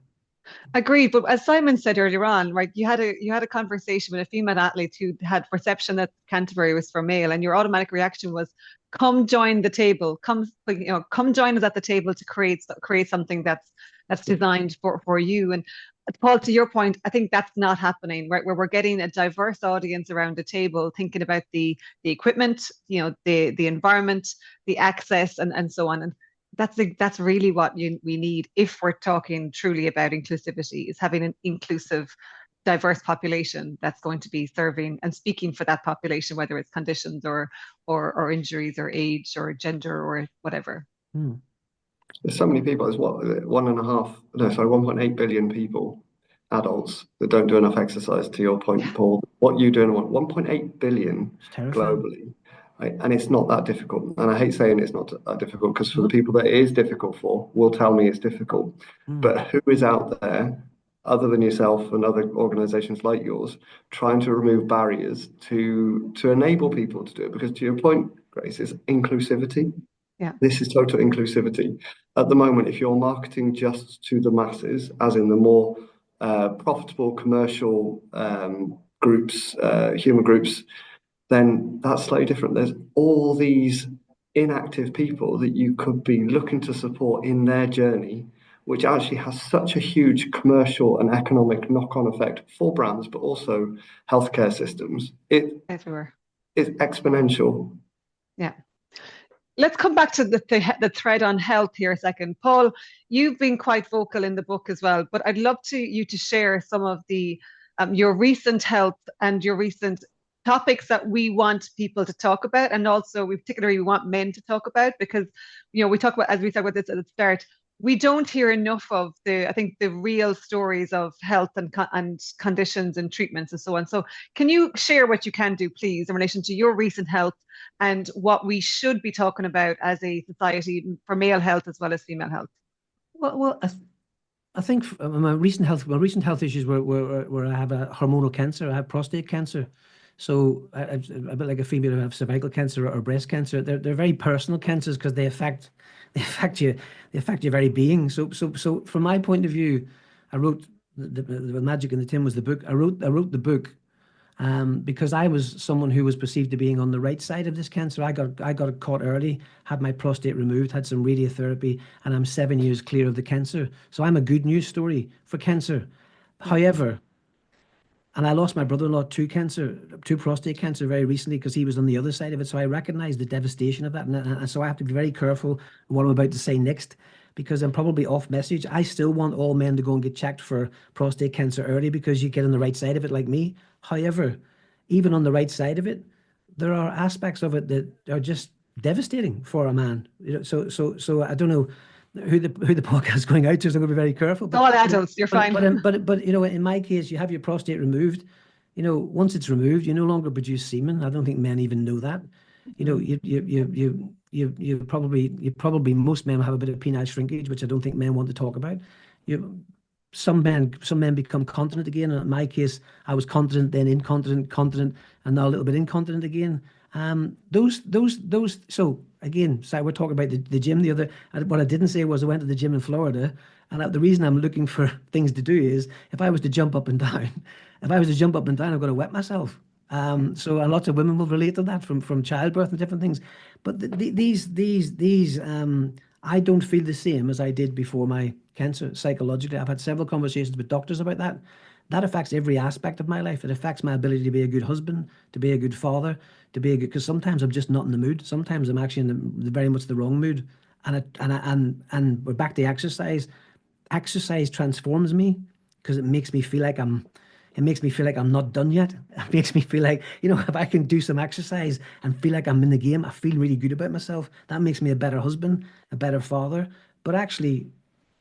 Agreed. But as Simon said earlier on, right, you had a conversation with a female athlete who had perception that Canterbury was for male, and your automatic reaction was, "Come join the table. Come join us at the table to create something that's designed for you." And Paul, to your point, I think that's not happening, right? Where we're getting a diverse audience around the table, thinking about the equipment, the environment, the access, and so on. And that's really what we need if we're talking truly about inclusivity, is having an inclusive, diverse population that's going to be serving and speaking for that population, whether it's conditions or injuries or age or gender or whatever. There's so many people. There's 1.8 billion people, adults, that don't do enough exercise. To your point, Paul, what you doing? 1.8 billion globally. Right? And it's not that difficult. And I hate saying it's not that difficult, because for the people that it is difficult for, will tell me it's difficult. But who is out there, other than yourself and other organizations like yours, trying to remove barriers to enable people to do it? Because to your point, Grace, is inclusivity. Yeah. This is total inclusivity. At the moment, if you're marketing just to the masses, as in the more profitable commercial groups, human groups, then that's slightly different. There's all these inactive people that you could be looking to support in their journey, which actually has such a huge commercial and economic knock-on effect for brands, but also healthcare systems. Everywhere. It's exponential. Yeah. Let's come back to the thread on health here a second. Paul, you've been quite vocal in the book as well, but I'd love you to share some of the your recent health and your recent topics that we want people to talk about, and also we particularly want men to talk about, because we talk about, as we said with this at the start, we don't hear enough of I think the real stories of health and conditions and treatments and so on. So can you share what you can do, please, in relation to your recent health and what we should be talking about as a society for male health as well as female health? Well, I think my recent health issues where I have a hormonal cancer. I have prostate cancer. So a bit like a female who have cervical cancer or breast cancer. They're very personal cancers, because they affect your very being. So from my point of view, I wrote the Magic in the Tin was the book. I wrote the book because I was someone who was perceived to being on the right side of this cancer. I got it caught early, had my prostate removed, had some radiotherapy, and I'm 7 years clear of the cancer. So I'm a good news story for cancer. However, and I lost my brother-in-law to prostate cancer very recently because he was on the other side of it. So I recognize the devastation of that. And so I have to be very careful what I'm about to say next because I'm probably off message. I still want all men to go and get checked for prostate cancer early because you get on the right side of it like me. However, even on the right side of it, there are aspects of it that are just devastating for a man. So I don't know who the podcast is going out to, so I'm going to be very careful. All adults, you're fine. But in my case, you have your prostate removed. Once it's removed, you no longer produce semen. I don't think men even know that. You probably most men have a bit of penile shrinkage, which I don't think men want to talk about. Some men become continent again. And in my case, I was continent, then incontinent, continent, and now a little bit incontinent again. So again, we're talking about the gym. What I didn't say was I went to the gym in Florida, and the reason I'm looking for things to do is if I was to jump up and down, I'm going to wet myself. So lots of women will relate to that from childbirth and different things. But these I don't feel the same as I did before my cancer psychologically. I've had several conversations with doctors about that. That affects every aspect of my life. It affects my ability to be a good husband, to be a good father, because sometimes I'm just not in the mood. Sometimes I'm actually in very much the wrong mood. And we're back to exercise. Exercise transforms me because it makes me feel like I'm not done yet. It makes me feel like, if I can do some exercise and feel like I'm in the game, I feel really good about myself. That makes me a better husband, a better father. But actually,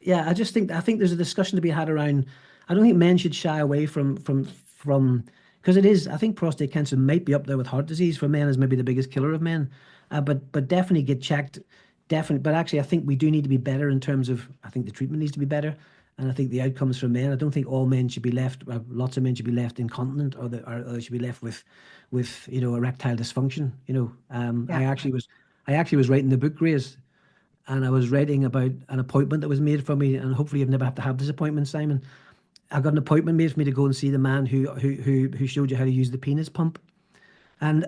yeah, I think there's a discussion to be had around. I don't think men should shy away from because it is. I think prostate cancer might be up there with heart disease for men as maybe the biggest killer of men. But definitely get checked. Definitely. But actually, I think we do need to be better in terms of. I think the treatment needs to be better. And I think the outcomes for men, I don't think all men should be left, lots of men should be left incontinent or they should be left with erectile dysfunction. I actually was writing the book, Grace, and I was writing about an appointment that was made for me, and hopefully you've never have to have this appointment, Simon. I got an appointment made for me to go and see the man who showed you how to use the penis pump. And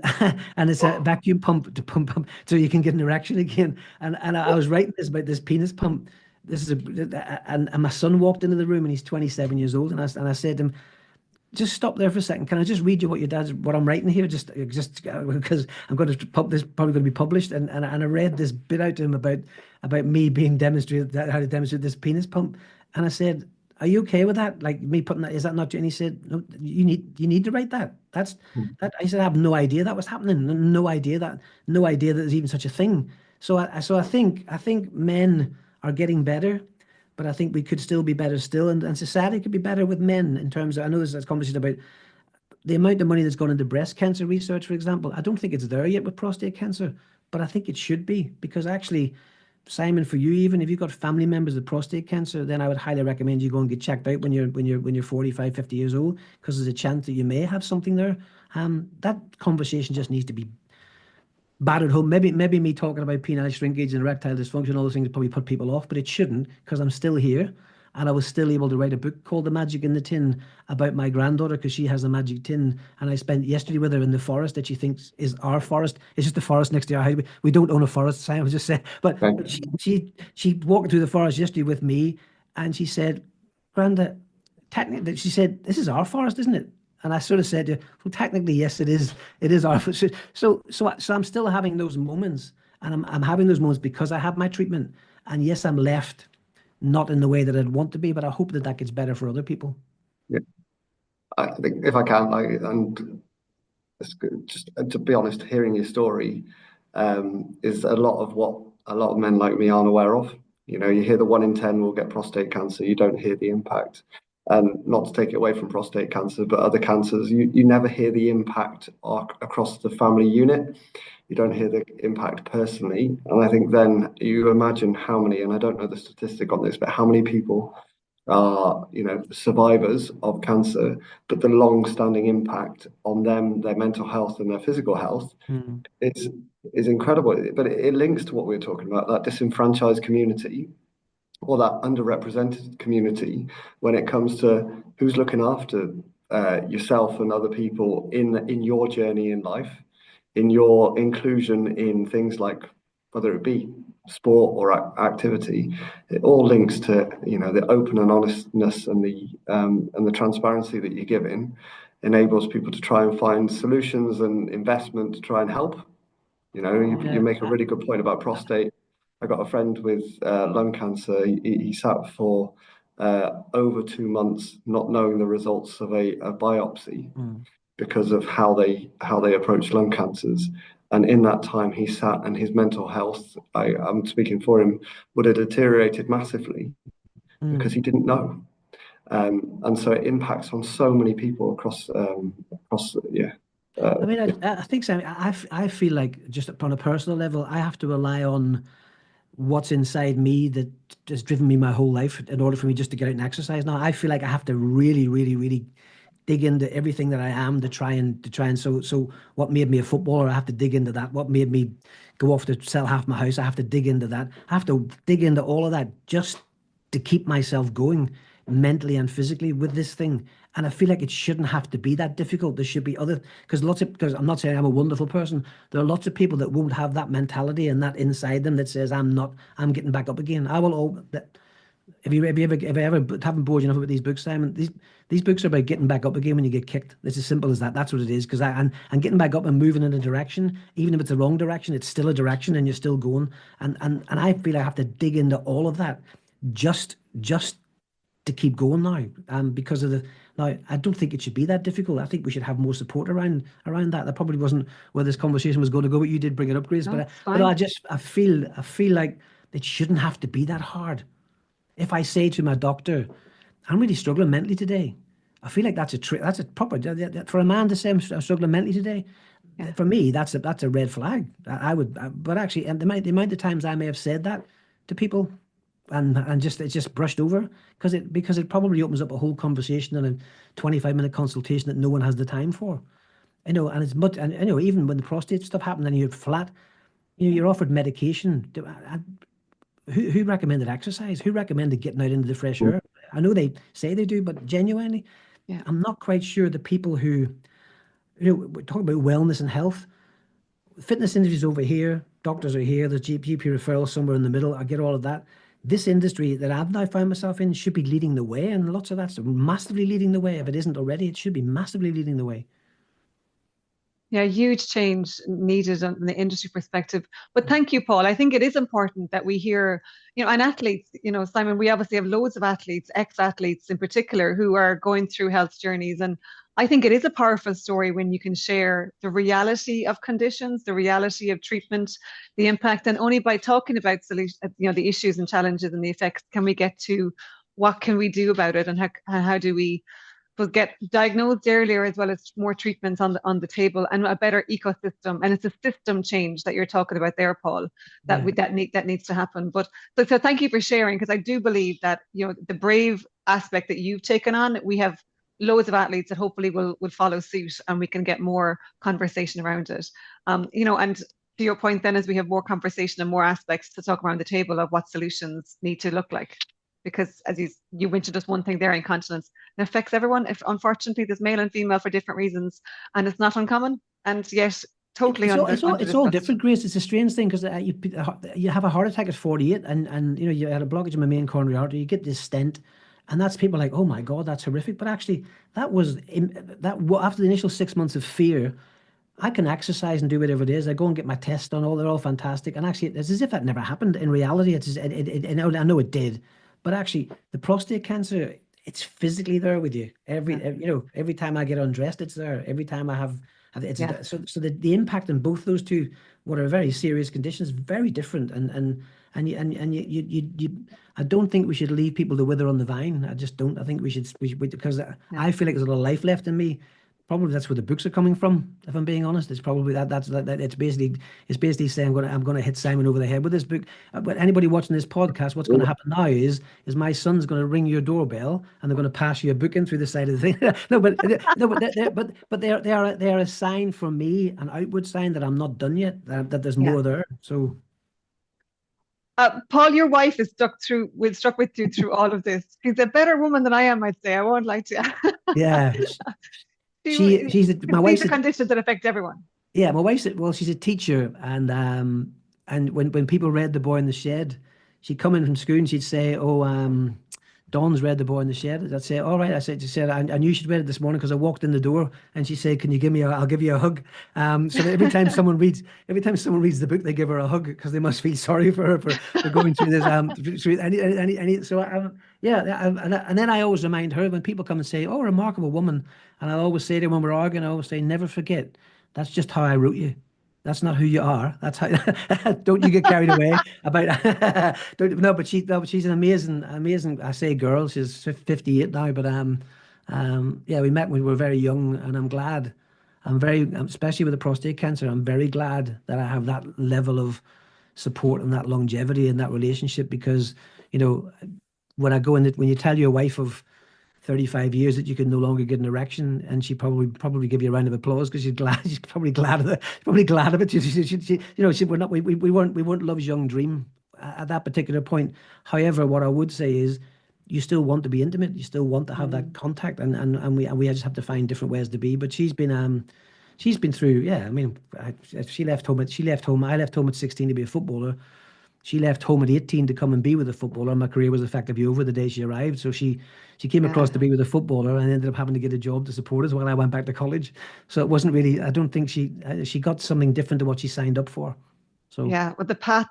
and it's a vacuum pump to pump so you can get an erection again. And I was writing this about this penis pump. And my son walked into the room and he's 27 years old. And I said to him, just stop there for a second. Can I just read you what I'm writing here? Just because I'm going to this probably going to be published. And I read this bit out to him about me being demonstrated how to demonstrate this penis pump. And I said, are you okay with that? Like me putting that, is that not? And he said, no, you need to write that. That. I said, I have no idea that was happening. No idea that there's even such a thing. So I think men are getting better, but I think we could still be better still, and society could be better with men in terms of. I know there's a conversation about the amount of money that's gone into breast cancer research, for example. I don't think it's there yet with prostate cancer, but I think it should be because actually. Simon, for you, even if you've got family members with prostate cancer, then I would highly recommend you go and get checked out when you're 45, 50 years old, because there's a chance that you may have something there. That conversation just needs to be battered home. Maybe me talking about penile shrinkage and erectile dysfunction, all those things probably put people off, but it shouldn't, because I'm still here. And I was still able to write a book called The Magic in the Tin about my granddaughter because she has a magic tin. And I spent yesterday with her in the forest that she thinks is our forest. It's just the forest next to our house. We don't own a forest, Simon, I was just saying. But she walked through the forest yesterday with me and she said, Granda, technically, she said, this is our forest, isn't it? And I sort of said, well, technically, yes, it is. It is our forest. So I'm still having those moments. And I'm having those moments because I have my treatment. And yes, I'm left not in the way that I'd want to be, but I hope that gets better for other people. Yeah, I think if I can, and it's good, just to be honest, hearing your story is a lot of what a lot of men like me aren't aware of. You hear the 1 in 10 will get prostate cancer. You don't hear the impact. And not to take it away from prostate cancer, but other cancers, you never hear the impact across the family unit. You don't hear the impact personally. And I think then you imagine how many, and I don't know the statistic on this, but how many people are, survivors of cancer, but the long-standing impact on them, their mental health and their physical health is incredible. But it links to what we were talking about, that disenfranchised community or that underrepresented community when it comes to who's looking after yourself and other people in your journey in life, in your inclusion in things like whether it be sport or activity. It all links to the open and honestness and the transparency that you're giving enables people to try and find solutions and investment to try and help. You make a really good point about prostate. I got a friend with lung cancer. He sat for over 2 months not knowing the results of a biopsy because of how they approach lung cancers. And in that time, he sat, and his mental health, I'm speaking for him, would have deteriorated massively because he didn't know. And so it impacts on so many people across. I mean, I think so. I feel like just upon a personal level, I have to rely on what's inside me that has driven me my whole life in order for me just to get out and exercise. Now, I feel like I have to really, really, really dig into everything that I am to try and so what made me a footballer, I have to dig into that. What made me go off to sell half my house, I have to dig into that. I have to dig into all of that just to keep myself going mentally and physically with this thing. And I feel like it shouldn't have to be that difficult. There should be other, because I'm not saying I'm a wonderful person. There are lots of people that won't have that mentality and that inside them that says, I'm getting back up again. I will all that. Have you ever haven't bored you enough about these books, Simon? These books are about getting back up again when you get kicked. It's as simple as that. That's what it is. Because and getting back up and moving in a direction, even if it's the wrong direction, it's still a direction and you're still going. And I feel I have to dig into all of that just to keep going now. Because of now, I don't think it should be that difficult. I think we should have more support around that. That probably wasn't where this conversation was going to go, but you did bring it up, Grace. No, but I feel like it shouldn't have to be that hard. If I say to my doctor, I'm really struggling mentally today, I feel like that's a proper, for a man to say I'm struggling mentally today, for me, that's a red flag. I would, but actually, and the amount of times I may have said that to people and just it's just brushed over because it probably opens up a whole conversation and a 25-minute consultation that no one has the time for. And it's much, and even when the prostate stuff happened and you're flat, you're offered medication. Who recommended exercise? Who recommended getting out into the fresh air? I know they say they do, but genuinely, I'm not quite sure the people who, we're talking about wellness and health. Fitness industry's over here, doctors are here, there's GP referrals somewhere in the middle. I get all of that. This industry that I've now found myself in should be leading the way, and lots of that's massively leading the way. If it isn't already, it should be massively leading the way. Yeah, huge change needed on the industry perspective. But thank you, Paul. I think it is important that we hear, and athletes, Simon, we obviously have loads of athletes, ex-athletes in particular, who are going through health journeys. And I think it is a powerful story when you can share the reality of conditions, the reality of treatment, the impact. And only by talking about solutions, the issues and challenges and the effects, can we get to what can we do about it, and how do we get diagnosed earlier, as well as more treatments on the table and a better ecosystem. And it's a system change that you're talking about there, Paul, that needs to happen. But so thank you for sharing, because I do believe that the brave aspect that you've taken on, we have loads of athletes that hopefully will follow suit, and we can get more conversation around it. And to your point then, as we have more conversation and more aspects to talk around the table of what solutions need to look like. Because as you mentioned just one thing there, incontinence, it affects everyone. If unfortunately there's male and female for different reasons, and it's not uncommon, and yet totally it's all different, Grace. It's a strange thing because you have a heart attack at 48, and you had a blockage in my main coronary artery. You get this stent, and that's people like, oh my God, that's horrific. But actually, that after the initial 6 months of fear, I can exercise and do whatever it is. I go and get my tests done. They're all fantastic. And actually, it's as if that never happened. In reality, I know it did. But actually, the prostate cancer, it's physically there with you. Every time I get undressed, it's there. Every time I have it's so the impact on both those two, what are very serious conditions, very different. And I don't think we should leave people to wither on the vine. I just don't. I think we should because I feel like there's a lot of life left in me. Probably that's where the books are coming from. If I'm being honest, it's probably that. It's basically saying I'm going to hit Simon over the head with this book. But anybody watching this podcast, what's going to happen now is my son's going to ring your doorbell and they're going to pass you a book in through the side of the thing. but they are a sign for me, an outward sign that I'm not done yet. That there's more there. So. Paul, your wife is stuck with you through all of this. She's a better woman than I am, I'd say. I won't lie to you. Yeah, She my can see wife's the conditions that affect everyone. yeah, my wife's well, she's a teacher, and when people read The Boy in the Shed, she'd come in from school and she'd say, "Oh, Dawn's read The Boy in the Shed." I'd say, "All right." She said, I knew she'd read it this morning because I walked in the door and she said, "Can you give me I'll give you a hug." So that every time someone reads the book, they give her a hug because they must feel sorry for her for going through this. Through any so yeah, and then I always remind her when people come and say, "Oh, remarkable woman," and I always say to them when we're arguing, I always say, "Never forget. That's just how I wrote you. That's not who you are. That's how." Don't you get carried away about. Don't, no, but she's an amazing. I say girl. She's 58 now, but yeah, we met when we were very young, and I'm glad. Especially with the prostate cancer. I'm very glad that I have that level of support and that longevity in that relationship because, you know, when I go in, when you tell your wife of 35 years that you can no longer get an erection, and she probably give you a round of applause because she's glad. She's probably glad of it. Probably glad of it. We weren't love's young dream at that particular point. However, what I would say is, you still want to be intimate. You still want to have that contact, and we just have to find different ways to be. But she's been through. Yeah, I mean, she left home. I left home at 16 to be a footballer. She left home at 18 to come and be with a footballer. My career was effectively over the day she arrived. So she came across to be with a footballer and ended up having to get a job to support us while I went back to college. So it wasn't really, I don't think she got something different to what she signed up for. So yeah, but the path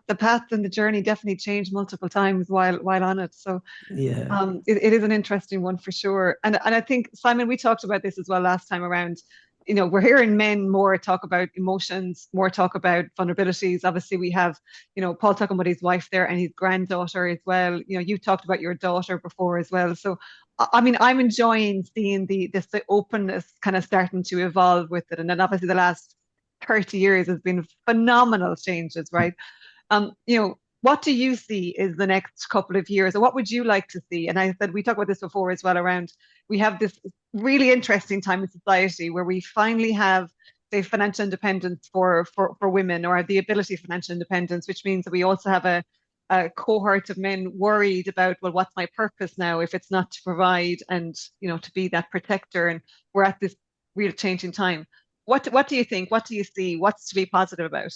and the journey definitely changed multiple times while on it. So yeah, it is an interesting one for sure. And I think, Simon, we talked about this as well last time around. We're hearing men more talk about emotions, more talk about vulnerabilities. Obviously, we have, Paul talking about his wife there and his granddaughter as well. You talked about your daughter before as well. So, I mean, I'm enjoying seeing the openness kind of starting to evolve with it. And then obviously the last 30 years has been phenomenal changes, right? What do you see is the next couple of years, or what would you like to see? And I said we talked about this before as well. Around we have this really interesting time in society where we finally have, say, financial independence for women, or the ability of financial independence, which means that we also have a cohort of men worried about, well, what's my purpose now if it's not to provide and to be that protector? And we're at this real changing time. What do you think? What do you see? What's to be positive about?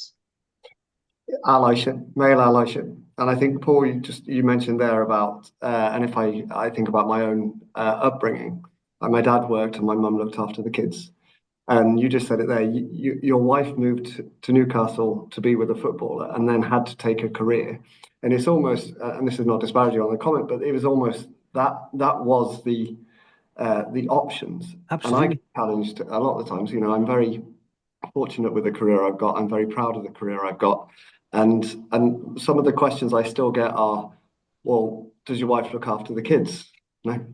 Allyship, male allyship. And I think, Paul, you mentioned there about, and if I think about my own upbringing, my dad worked and my mum looked after the kids. And you just said it there. Your wife moved to Newcastle to be with a footballer and then had to take a career. And it's almost, and this is not disparaging on the comment, but it was almost that was the options. absolutely. And I get challenged a lot of the times. I'm very fortunate with the career I've got. I'm very proud of the career I've got. And some of the questions I still get are, well, does your wife look after the kids? No.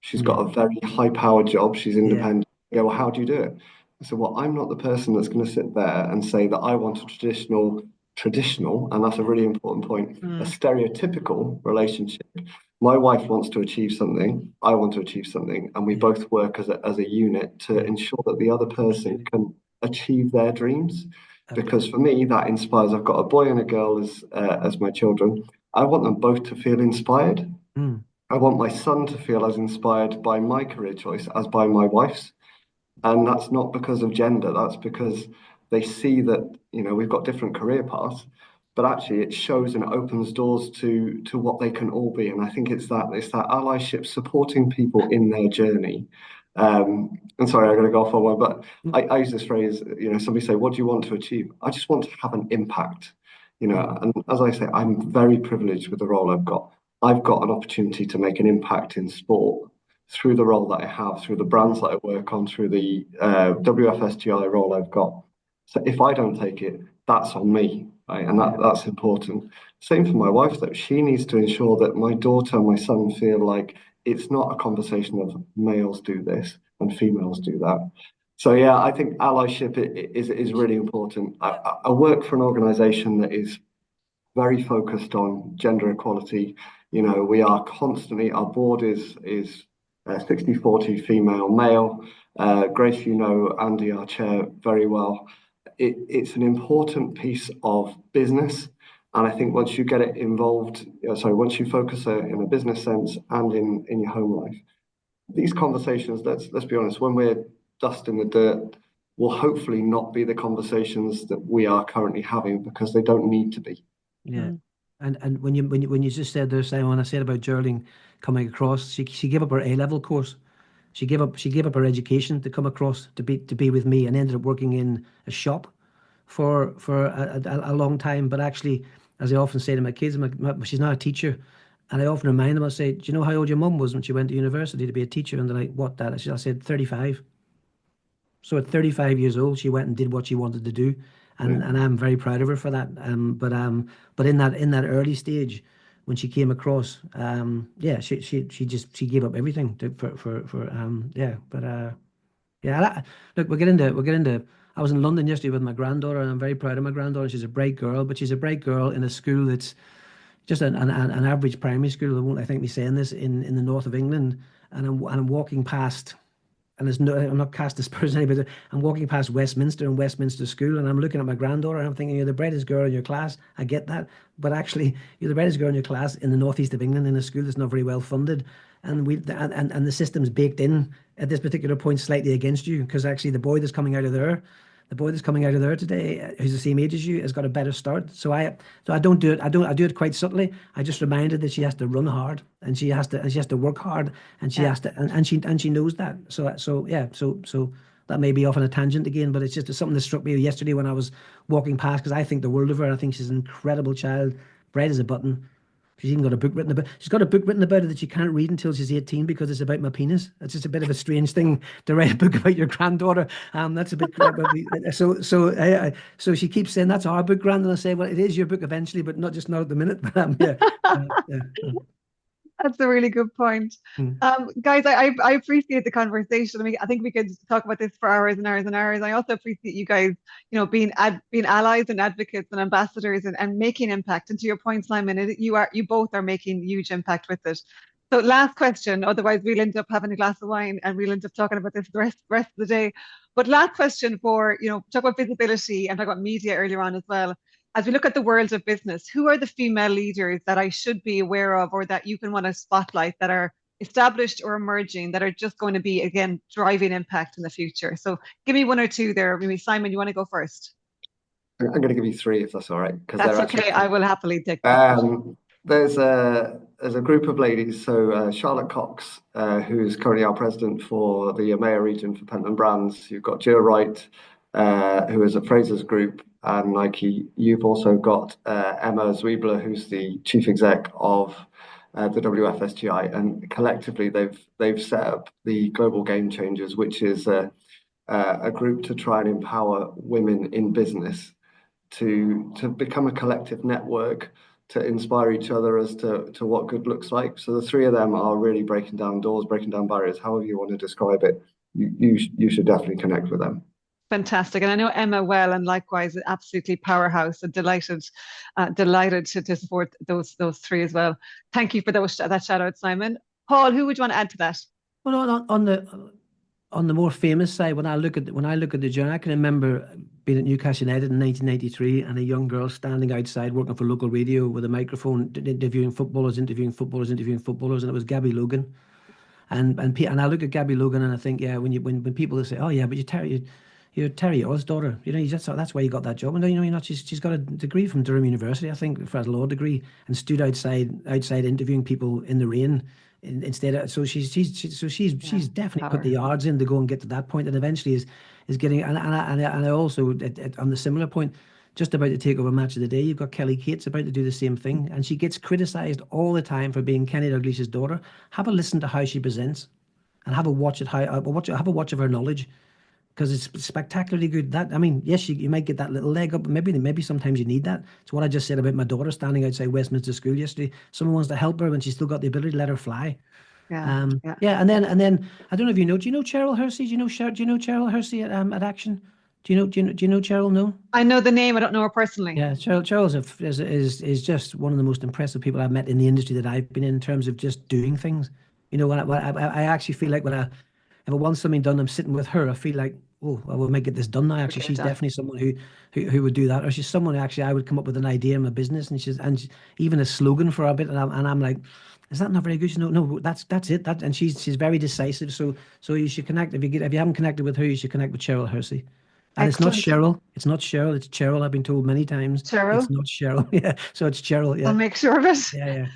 She's got a very high-powered job. She's independent. I go, well, how do you do it? I said, well, I'm not the person that's going to sit there and say that I want a traditional, and that's a really important point, a stereotypical relationship. My wife wants to achieve something, I want to achieve something, and we both work as a unit to ensure that the other person can achieve their dreams. Because for me, that inspires. I've got a boy and a girl as my children. I want them both to feel inspired. I want my son to feel as inspired by my career choice as by my wife's. And that's not because of gender. That's because they see that, we've got different career paths, but actually it shows and opens doors to what they can all be. And I think it's that allyship, supporting people in their journey. And sorry, I'm going to go off on one, but I use this phrase, somebody say, what do you want to achieve? I just want to have an impact, and as I say, I'm very privileged with the role I've got. I've got an opportunity to make an impact in sport through the role that I have, through the brands that I work on, through the WFSGI role I've got. So if I don't take it, that's on me, right? And that's important. Same for my wife, though. She needs to ensure that my daughter and my son feel like it's not a conversation of males do this and females do that. So yeah, I think allyship is really important. I work for an organisation that is very focused on gender equality. We are constantly, our board is 60-40 female male. Grace, Andy, our chair, very well. It's an important piece of business And I think once you get it involved, once you focus in a business sense and in your home life, these conversations, let's be honest, when we're dust in the dirt, will hopefully not be the conversations that we are currently having, because they don't need to be. Yeah. And when you just said there, Simon, when I said about Geraldine coming across, she gave up her A-level course. She gave up her education to come across to be with me, and ended up working in a shop for a long time. But actually, as I often say to my kids, she's now a teacher, and I often remind them, I say, do you know how old your mum was when she went to university to be a teacher? And they're like, what, Dad? I said 35. So at 35 years old, she went and did what she wanted to do, and I'm very proud of her for that. But in that early stage, when she came across, she gave up everything yeah. But look, we'll get into. I was in London yesterday with my granddaughter, and I'm very proud of my granddaughter. She's a bright girl, but she's a bright girl in a school that's just an average primary school. I won't, I think, be saying this in the north of England, and I'm walking past. And I'm not cast aspersions on anybody. I'm walking past Westminster and Westminster School, and I'm looking at my granddaughter, and I'm thinking, you're the brightest girl in your class. I get that, but actually, you're the brightest girl in your class in the northeast of England in a school that's not very well funded, and the system's baked in at this particular point slightly against you, because actually the boy that's coming out of there today, who's the same age as you, has got a better start. So I don't do it. I do it quite subtly. I just remind her that she has to run hard, and she has to work hard, and she has to, and she knows that. So that may be off on a tangent again, but it's just something that struck me yesterday when I was walking past, because I think the world of her. I think she's an incredible child, bright as a button. She's even got a book written about. She's got a book written about her that she can't read until she's 18, because it's about my penis. It's just a bit of a strange thing to write a book about your granddaughter. That's a bit. So she keeps saying that's our book, Grand, and I say, well, it is your book eventually, but not at the minute. But yeah. That's a really good point. Guys, I appreciate the conversation. I mean, I think we could talk about this for hours and hours and hours. I also appreciate you guys, being allies and advocates and ambassadors and making impact. And to your point, Simon, you both are making huge impact with it. So last question, otherwise we'll end up having a glass of wine and we'll end up talking about this the rest of the day. But last question for, talk about visibility and talk about media earlier on as well. As we look at the world of business, who are the female leaders that I should be aware of, or that you can want to spotlight, that are established or emerging, that are just going to be, again, driving impact in the future? So give me one or two there. Maybe Simon, you want to go first? I'm going to give you three, if that's all right. That's okay. I will happily take that. There's a group of ladies. So Charlotte Cox, who's currently our president for the EMEA region for Pentland Brands. You've got Jill Wright, who is at Fraser's Group and Nike. You've also got Emma Zwiebler, who's the chief exec of the WFSGI, and collectively they've set up the Global Game Changers, which is a group to try and empower women in business to become a collective network, to inspire each other as to what good looks like. So the three of them are really breaking down doors, breaking down barriers, however you want to describe it. You should definitely connect with them. Fantastic. And I know Emma well, and likewise, absolutely powerhouse, and delighted to support those three as well. Thank you for that shout out, Simon. Paul, who would you want to add to that? Well, on the more famous side, when I look at the journey, I can remember being at Newcastle United in 1993, and a young girl standing outside working for local radio with a microphone, interviewing footballers, and it was Gabby Logan. And I look at Gabby Logan and I think, yeah, when people say, oh yeah, but you're Terry O's daughter, that's why you got that job. And you're not. She's got a degree from Durham University, I think, for a law degree, and stood outside interviewing people in the rain instead of. So she's definitely put the yards in to go and get to that point, and eventually is getting. And I also on the similar point, just about to take over Match of the Day, you've got Kelly Cates about to do the same thing, and she gets criticised all the time for being Kenny Dalglish's daughter. Have a listen to how she presents, and have a watch of her knowledge, because it's spectacularly good. That, I mean, yes, you might get that little leg up, but maybe sometimes you need that. It's what I just said about my daughter standing outside Westminster School yesterday. Someone wants to help her when she's still got the ability to let her fly. Yeah. And then I don't know if you know. Do you know Cheryl Hersey? Do you know Cheryl Hersey at Action? Do you know Cheryl? No. I know the name. I don't know her personally. Yeah, Cheryl is just one of the most impressive people I've met in the industry that I've been in terms of just doing things. When I actually feel like if I want something done, I'm sitting with her. I feel like oh, well, we might get this done now. Actually, she's definitely someone who would do that, or she's someone who actually I would come up with an idea in my business, and even a slogan for a bit, and I'm like, is that not very good? No, that's it. And she's very decisive. So you should connect. If you haven't connected with her, you should connect with Cheryl Hersey. And Excellent. it's not Cheryl. It's not Cheryl. It's Cheryl. I've been told many times. Cheryl? It's not Cheryl. Yeah. So it's Cheryl. Yeah. I'll make sure of it. Yeah.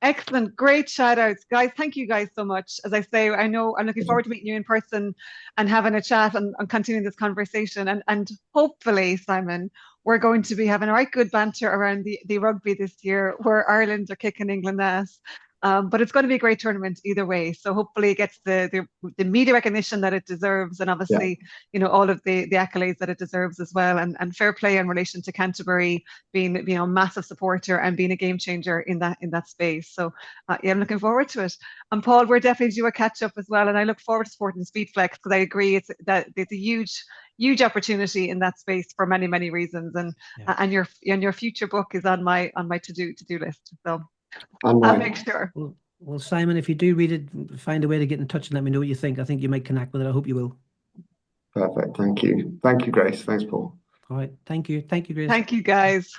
Excellent. Great shout outs. Guys, thank you guys so much. As I say, I know I'm looking forward to meeting you in person and having a chat and continuing this conversation. And hopefully, Simon, we're going to be having a right good banter around the rugby this year, where Ireland are kicking England ass. But it's going to be a great tournament either way. So hopefully it gets the media recognition that it deserves, and obviously, all of the accolades that it deserves as well. And fair play in relation to Canterbury being, a massive supporter and being a game changer in that space. So I'm looking forward to it. And Paul, we're definitely due a catch up as well. And I look forward to supporting Speedflex, because I agree it's a huge opportunity in that space for many, many reasons. And your future book is on my to-do list. So I'll make sure. Well, Simon, if you do read it, find a way to get in touch and let me know what you think. I think you might connect with it. I hope you will. Perfect. Thank you. Thank you, Grace. Thanks, Paul. All right. Thank you. Thank you, Grace. Thank you, guys.